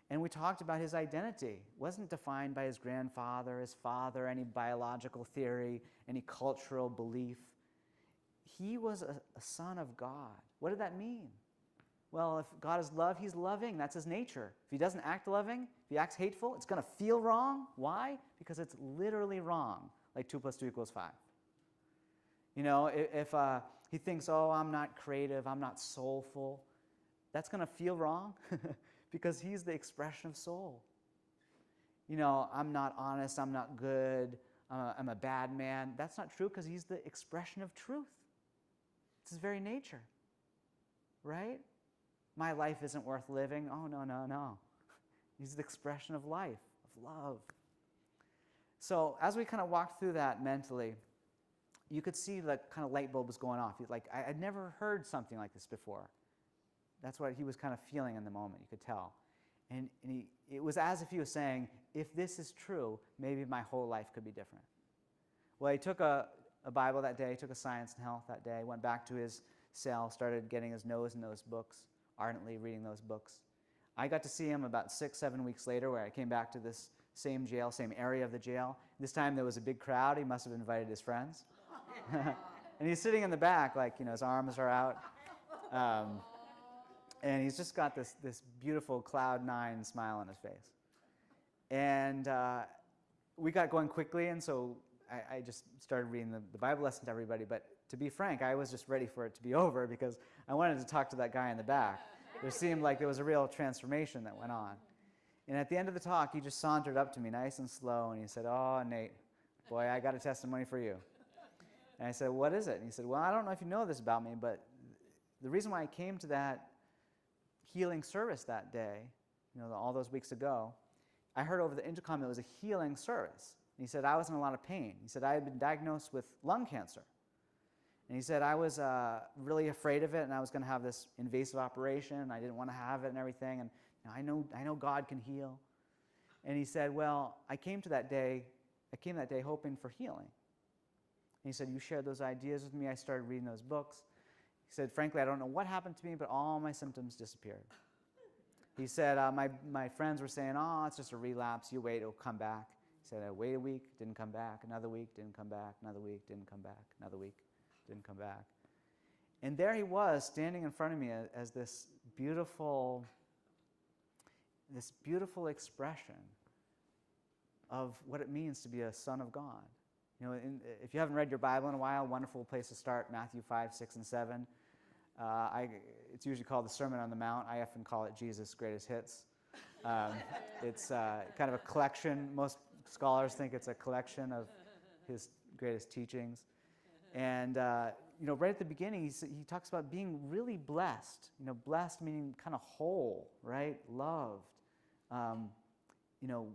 And we talked about his identity. It wasn't defined by his grandfather, his father, any biological theory, any cultural belief. He was a son of God. What did that mean? Well, if God is love, he's loving. That's his nature. If he doesn't act loving, if he acts hateful, it's going to feel wrong. Why? Because it's literally wrong, like 2 + 2 = 5. You know, if he thinks, oh, I'm not creative, I'm not soulful, that's going to feel wrong because he's the expression of soul. You know, I'm not honest, I'm not good, I'm a bad man. That's not true because he's the expression of truth. It's his very nature, right? My life isn't worth living. Oh, no, no, no. He's the expression of life, of love. So as we kind of walked through that mentally, you could see the kind of light bulb was going off. He's like, I'd never heard something like this before. That's what he was kind of feeling in the moment, you could tell. And it was as if he was saying, if this is true, maybe my whole life could be different. Well, he took a Bible that day, took a science and health that day, went back to his cell, started getting his nose in those books, ardently reading those books. I got to see him about 6-7 weeks later where I came back to this same jail, same area of the jail. This time there was a big crowd. He must have invited his friends. And he's sitting in the back, like, you know, his arms are out. And he's just got this beautiful cloud-9 smile on his face. And we got going quickly, and so I just started reading the Bible lesson to everybody. But to be frank, I was just ready for it to be over because I wanted to talk to that guy in the back. There seemed like there was a real transformation that went on. And at the end of the talk, he just sauntered up to me nice and slow, and he said, oh, Nate, boy, I got a testimony for you. And I said, what is it? And he said, well, I don't know if you know this about me, but the reason why I came to that healing service that day, you know, all those weeks ago, I heard over the intercom it was a healing service. And he said, I was in a lot of pain. He said, I had been diagnosed with lung cancer. And he said, I was really afraid of it, and I was going to have this invasive operation, and I didn't want to have it and everything, and you know, I know God can heal. And he said, well, I came that day hoping for healing. And he said, you shared those ideas with me. I started reading those books. He said, frankly, I don't know what happened to me, but all my symptoms disappeared. He said, my friends were saying, oh, it's just a relapse. You wait, it'll come back. He said, I wait a week, didn't come back. Another week, didn't come back. Another week, didn't come back. Another week, didn't come back. And there he was standing in front of me as this beautiful expression of what it means to be a son of God. You know, if you haven't read your Bible in a while, wonderful place to start, Matthew 5, 6, and 7. It's usually called the Sermon on the Mount. I often call it Jesus' greatest hits. It's kind of a collection. Most scholars think it's a collection of his greatest teachings. And you know, right at the beginning, he talks about being really blessed. You know, blessed meaning kind of whole, right? Loved. You know,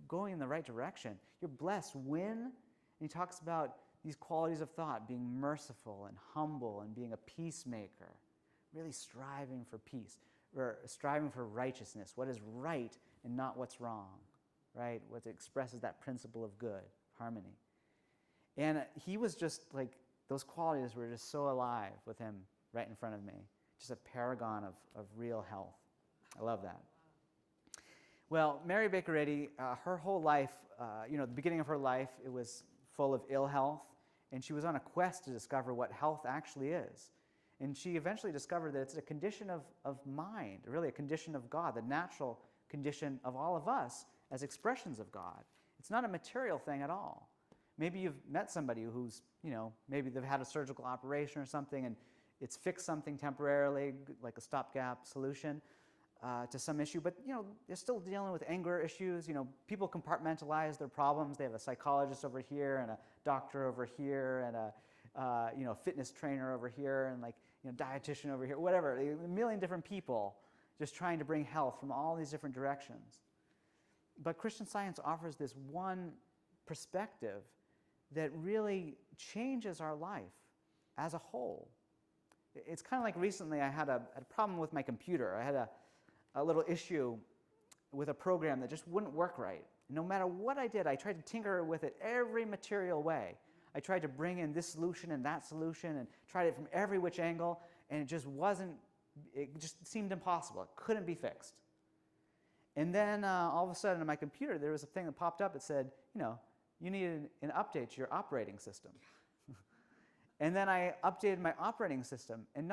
going in the right direction. You're blessed when. And he talks about these qualities of thought, being merciful and humble and being a peacemaker, really striving for peace, or striving for righteousness, what is right and not what's wrong, right? What expresses that principle of good, harmony. And he was just like, those qualities were just so alive with him right in front of me, just a paragon of real health. I love that. Well, Mary Baker Eddy, her whole life, you know, the beginning of her life, it was full of ill health, and she was on a quest to discover what health actually is. And she eventually discovered that it's a condition of mind, really a condition of God, the natural condition of all of us as expressions of God. It's not a material thing at all. Maybe you've met somebody who's, you know, maybe they've had a surgical operation or something, and it's fixed something temporarily, like a stopgap solution to some issue, but, you know, they're still dealing with anger issues. You know, people compartmentalize their problems. They have a psychologist over here and a doctor over here and a, you know, fitness trainer over here and, like, you know, dietitian over here, whatever, a million different people just trying to bring health from all these different directions. But Christian Science offers this one perspective that really changes our life as a whole. It's kind of like recently I had a problem with my computer. I had a little issue with a program that just wouldn't work right. No matter what I did, I tried to tinker with it every material way. I tried to bring in this solution and that solution and tried it from every which angle, and it just seemed impossible. It couldn't be fixed. And then all of a sudden on my computer, there was a thing that popped up that said, you need an update to your operating system. And then I updated my operating system, and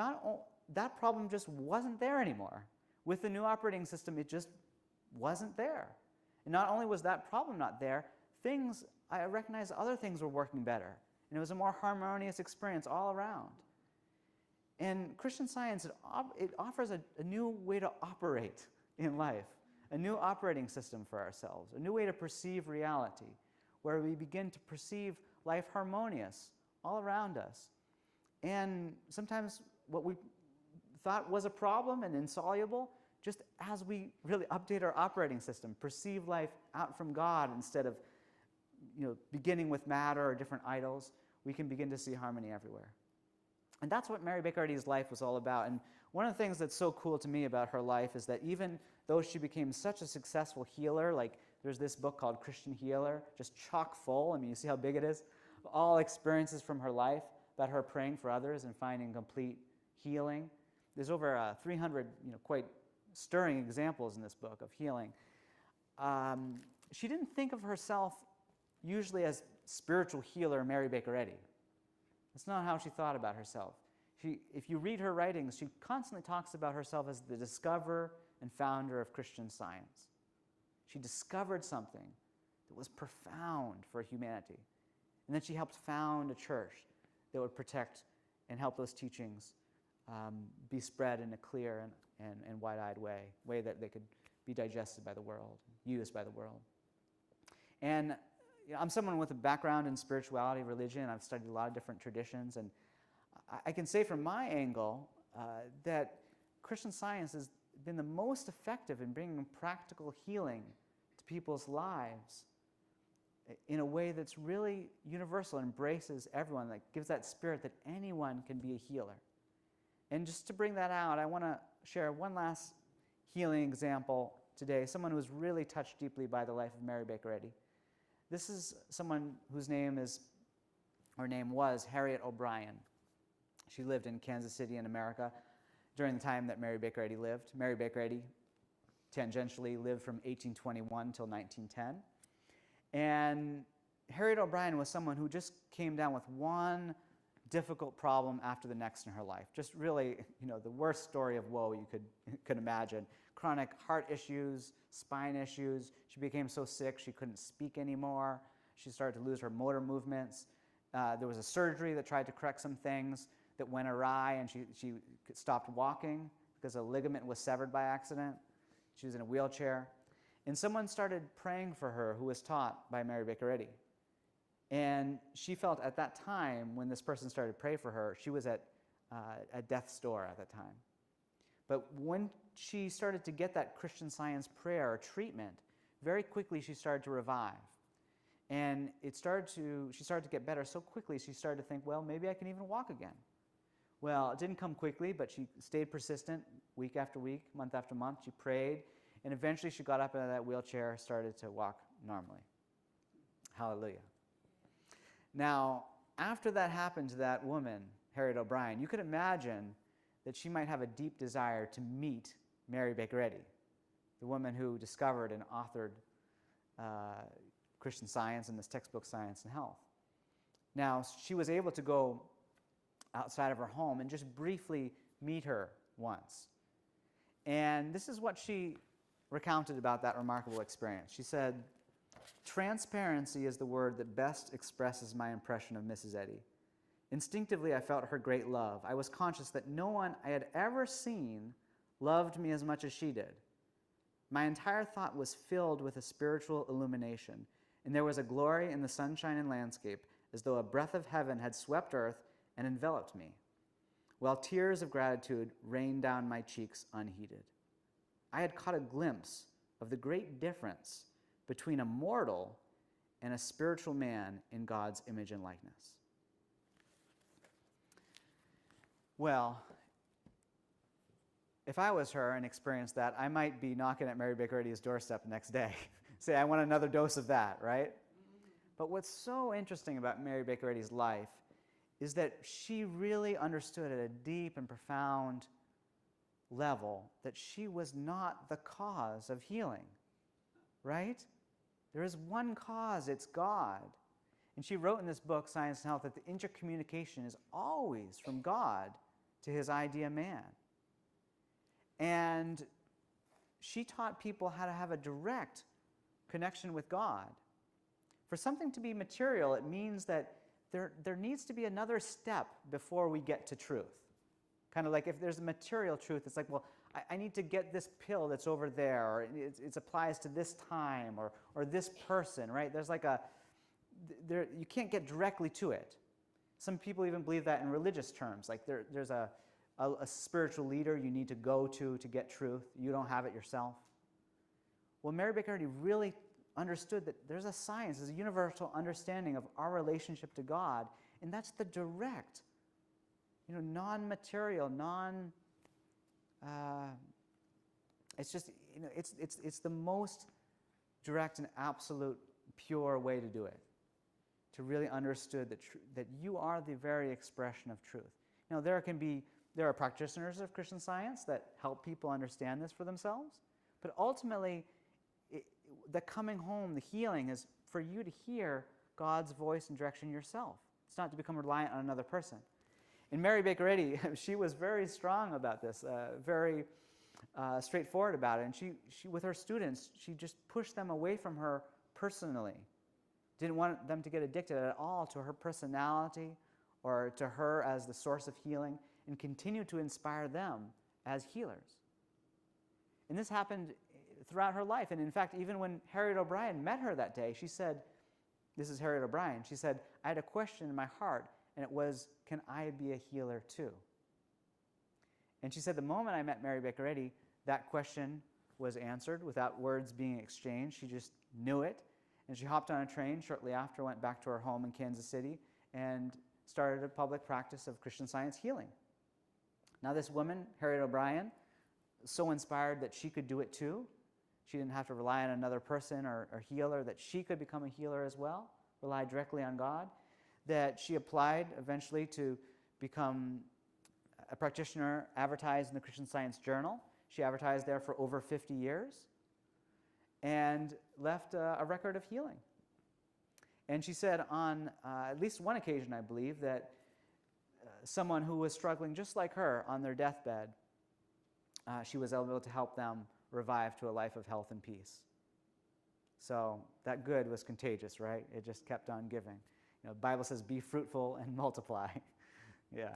that problem just wasn't there anymore. With the new operating system, it just wasn't there. And not only was that problem not there, I recognized other things were working better. And it was a more harmonious experience all around. And Christian Science, it offers a new way to operate in life, a new operating system for ourselves, a new way to perceive reality, where we begin to perceive life harmonious all around us. And sometimes what we thought was a problem and insoluble, just as we really update our operating system, perceive life out from God instead of beginning with matter or different idols, we can begin to see harmony everywhere. And that's what Mary Baker Eddy's life was all about. And one of the things that's so cool to me about her life is that even though she became such a successful healer, like there's this book called Christian Healer, just chock full, you see how big it is, all experiences from her life about her praying for others and finding complete healing. There's over 300 quite stirring examples in this book of healing. She didn't think of herself usually as spiritual healer Mary Baker Eddy. That's not how she thought about herself. If you read her writings, she constantly talks about herself as the discoverer and founder of Christian Science. She discovered something that was profound for humanity. And then she helped found a church that would protect and help those teachings be spread in a clear and wide-eyed way that they could be digested by the world, used by the world. And I'm someone with a background in spirituality, religion. I've studied a lot of different traditions, and I can say from my angle that Christian Science has been the most effective in bringing practical healing to people's lives in a way that's really universal and embraces everyone, that gives that spirit that anyone can be a healer. And just to bring that out, I want to share one last healing example today, someone who was really touched deeply by the life of Mary Baker Eddy. This is someone whose name was Harriet O'Brien. She lived in Kansas City in America during the time that Mary Baker Eddy lived. Mary Baker Eddy tangentially lived from 1821 until 1910. And Harriet O'Brien was someone who just came down with one difficult problem after the next in her life. Just really, the worst story of woe you could imagine. Chronic heart issues, spine issues. She became so sick she couldn't speak anymore. She started to lose her motor movements. There was a surgery that tried to correct some things that went awry, and she stopped walking because a ligament was severed by accident. She was in a wheelchair. And someone started praying for her who was taught by Mary Baker Eddy. And she felt at that time, when this person started to pray for her, she was at death's door at that time. But when she started to get that Christian Science prayer or treatment, very quickly she started to revive. And she started to get better so quickly, she started to think, well, maybe I can even walk again. Well, it didn't come quickly, but she stayed persistent week after week, month after month. She prayed, and eventually she got up out of that wheelchair, started to walk normally. Hallelujah. Now, after that happened to that woman, Harriet O'Brien, you could imagine that she might have a deep desire to meet Mary Baker Eddy, the woman who discovered and authored Christian Science and this textbook, Science and Health. Now, she was able to go outside of her home and just briefly meet her once. And this is what she recounted about that remarkable experience. She said, "Transparency is the word that best expresses my impression of Mrs. Eddy. Instinctively, I felt her great love. I was conscious that no one I had ever seen loved me as much as she did. My entire thought was filled with a spiritual illumination, and there was a glory in the sunshine and landscape, as though a breath of heaven had swept earth and enveloped me, while tears of gratitude rained down my cheeks unheeded. I had caught a glimpse of the great difference between a mortal and a spiritual man in God's image and likeness. Well, if I was her and experienced that, I might be knocking at Mary Baker Eddy's doorstep the next day. Say, I want another dose of that, right? But what's so interesting about Mary Baker Eddy's life is that she really understood at a deep and profound level that she was not the cause of healing, right? There is one cause, it's God. And she wrote in this book, Science and Health, that the intercommunication is always from God to his idea man. And she taught people how to have a direct connection with God. For something to be material, it means that there needs to be another step before we get to truth. Kind of like if there's a material truth, it's like, well, I need to get this pill that's over there, or it applies to this time, or this person, right? There's like you can't get directly to it. Some people even believe that in religious terms, like there's a spiritual leader you need to go to get truth. You don't have it yourself. Well, Mary Baker Eddy really understood that there's a science, there's a universal understanding of our relationship to God, and that's the direct, non-material, it's just, it's the most direct and absolute pure way to do it, to really understand that you are the very expression of truth. There are practitioners of Christian Science that help people understand this for themselves, but ultimately, the coming home, the healing, is for you to hear God's voice and direction yourself. It's not to become reliant on another person. And Mary Baker Eddy, she was very strong about this, very straightforward about it. And she, with her students, she just pushed them away from her personally. Didn't want them to get addicted at all to her personality or to her as the source of healing, and continued to inspire them as healers. And this happened throughout her life. And in fact, even when Harriet O'Brien met her that day, she said, this is Harriet O'Brien, she said, I had a question in my heart, and it was, can I be a healer too? And she said, the moment I met Mary Baker Eddy, that question was answered without words being exchanged. She just knew it. And she hopped on a train shortly after, went back to her home in Kansas City, and started a public practice of Christian Science healing. Now this woman, Harriet O'Brien, so inspired that she could do it too. She didn't have to rely on another person or healer, that she could become a healer as well, rely directly on God, that she applied eventually to become a practitioner, advertised in the Christian Science Journal. She advertised there for over 50 years and left a record of healing. And she said on at least one occasion, I believe, that someone who was struggling just like her on their deathbed, she was able to help them revive to a life of health and peace. So that good was contagious, right? It just kept on giving. The Bible says, be fruitful and multiply. Yeah.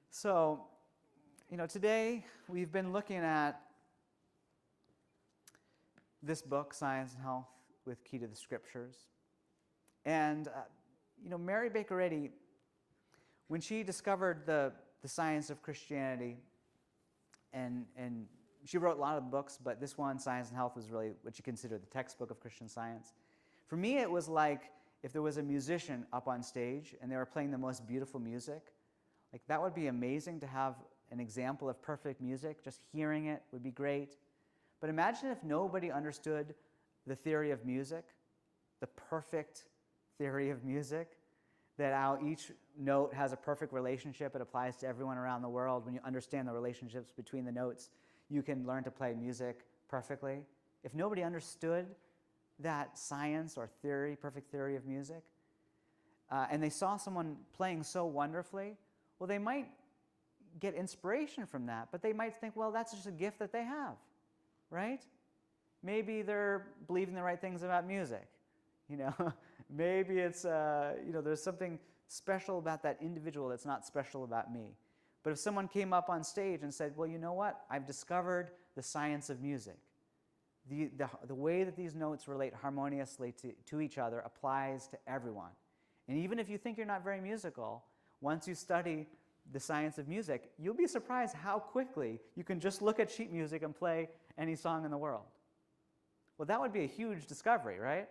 So, today we've been looking at this book, Science and Health with Key to the Scriptures. And, Mary Baker Eddy, when she discovered the science of Christianity, and she wrote a lot of books, but this one, Science and Health, was really what you consider the textbook of Christian Science. For me, it was like if there was a musician up on stage and they were playing the most beautiful music. Like, that would be amazing to have an example of perfect music. Just hearing it would be great. But imagine if nobody understood the theory of music, the perfect theory of music, that how each note has a perfect relationship. It applies to everyone around the world. When you understand the relationships between the notes, you can learn to play music perfectly. If nobody understood that science or theory, perfect theory of music, and they saw someone playing so wonderfully, well, they might get inspiration from that, but they might think, well, that's just a gift that they have, right? Maybe they're believing the right things about music, Maybe it's, there's something special about that individual that's not special about me. But if someone came up on stage and said, well, you know what? I've discovered the science of music. The way that these notes relate harmoniously to each other applies to everyone. And even if you think you're not very musical, once you study the science of music, you'll be surprised how quickly you can just look at sheet music and play any song in the world. Well, that would be a huge discovery, right?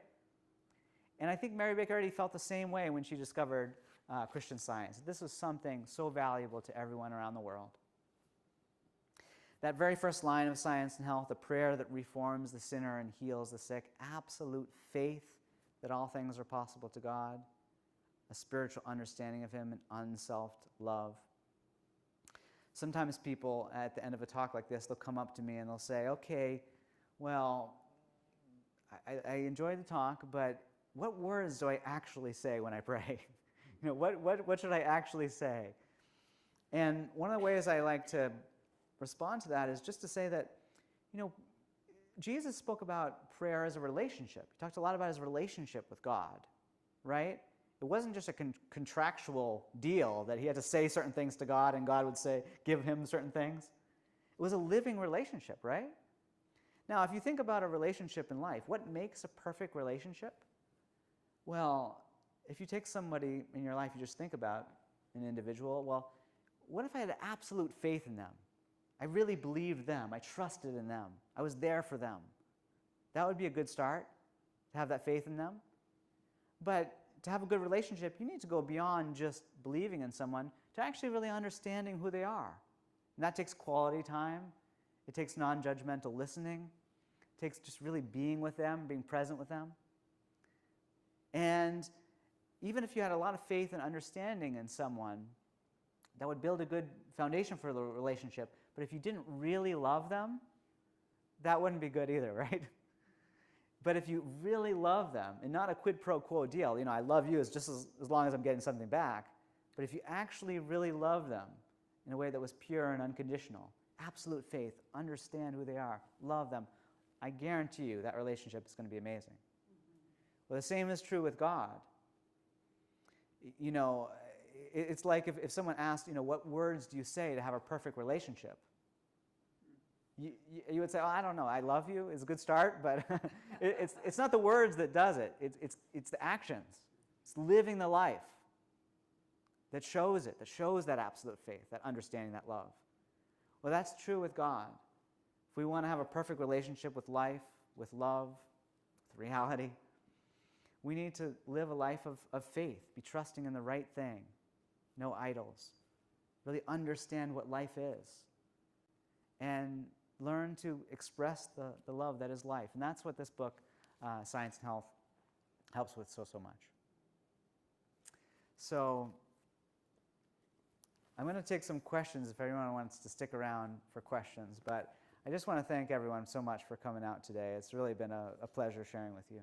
And I think Mary Baker Eddy felt the same way when she discovered Christian Science. This was something so valuable to everyone around the world. That very first line of Science and Health, a prayer that reforms the sinner and heals the sick, absolute faith that all things are possible to God, a spiritual understanding of Him, and unselfed love. Sometimes people at the end of a talk like this, they'll come up to me and they'll say, okay, well, I enjoyed the talk, but what words do I actually say when I pray? What should I actually say? And one of the ways I like to respond to that is just to say that, Jesus spoke about prayer as a relationship. He talked a lot about his relationship with God, right? It wasn't just a contractual deal that he had to say certain things to God and God would give him certain things. It was a living relationship, right? Now, if you think about a relationship in life, what makes a perfect relationship? Well, if you take somebody in your life, you just think about an individual, well, what if I had absolute faith in them? I really believed them. I trusted in them. I was there for them. That would be a good start, to have that faith in them. But to have a good relationship, you need to go beyond just believing in someone to actually really understanding who they are. And that takes quality time. It takes non-judgmental listening. It takes just really being with them, being present with them. And even if you had a lot of faith and understanding in someone, that would build a good foundation for the relationship. But if you didn't really love them, that wouldn't be good either, right? But if you really love them, and not a quid pro quo deal, I love you just as long as I'm getting something back, but if you actually really love them in a way that was pure and unconditional, absolute faith, understand who they are, love them, I guarantee you that relationship is going to be amazing. Well, the same is true with God. It's like if someone asked, what words do you say to have a perfect relationship? You would say, oh, I don't know, I love you is a good start, but it's not the words that does it. It's the actions. It's living the life that shows it, that shows that absolute faith, that understanding, that love. Well, that's true with God. If we want to have a perfect relationship with life, with love, with reality, we need to live a life of faith, be trusting in the right thing, no idols, really understand what life is, and learn to express the love that is life. And that's what this book, Science and Health, helps with so much. So I'm going to take some questions if everyone wants to stick around for questions. But I just want to thank everyone so much for coming out today. It's really been a pleasure sharing with you.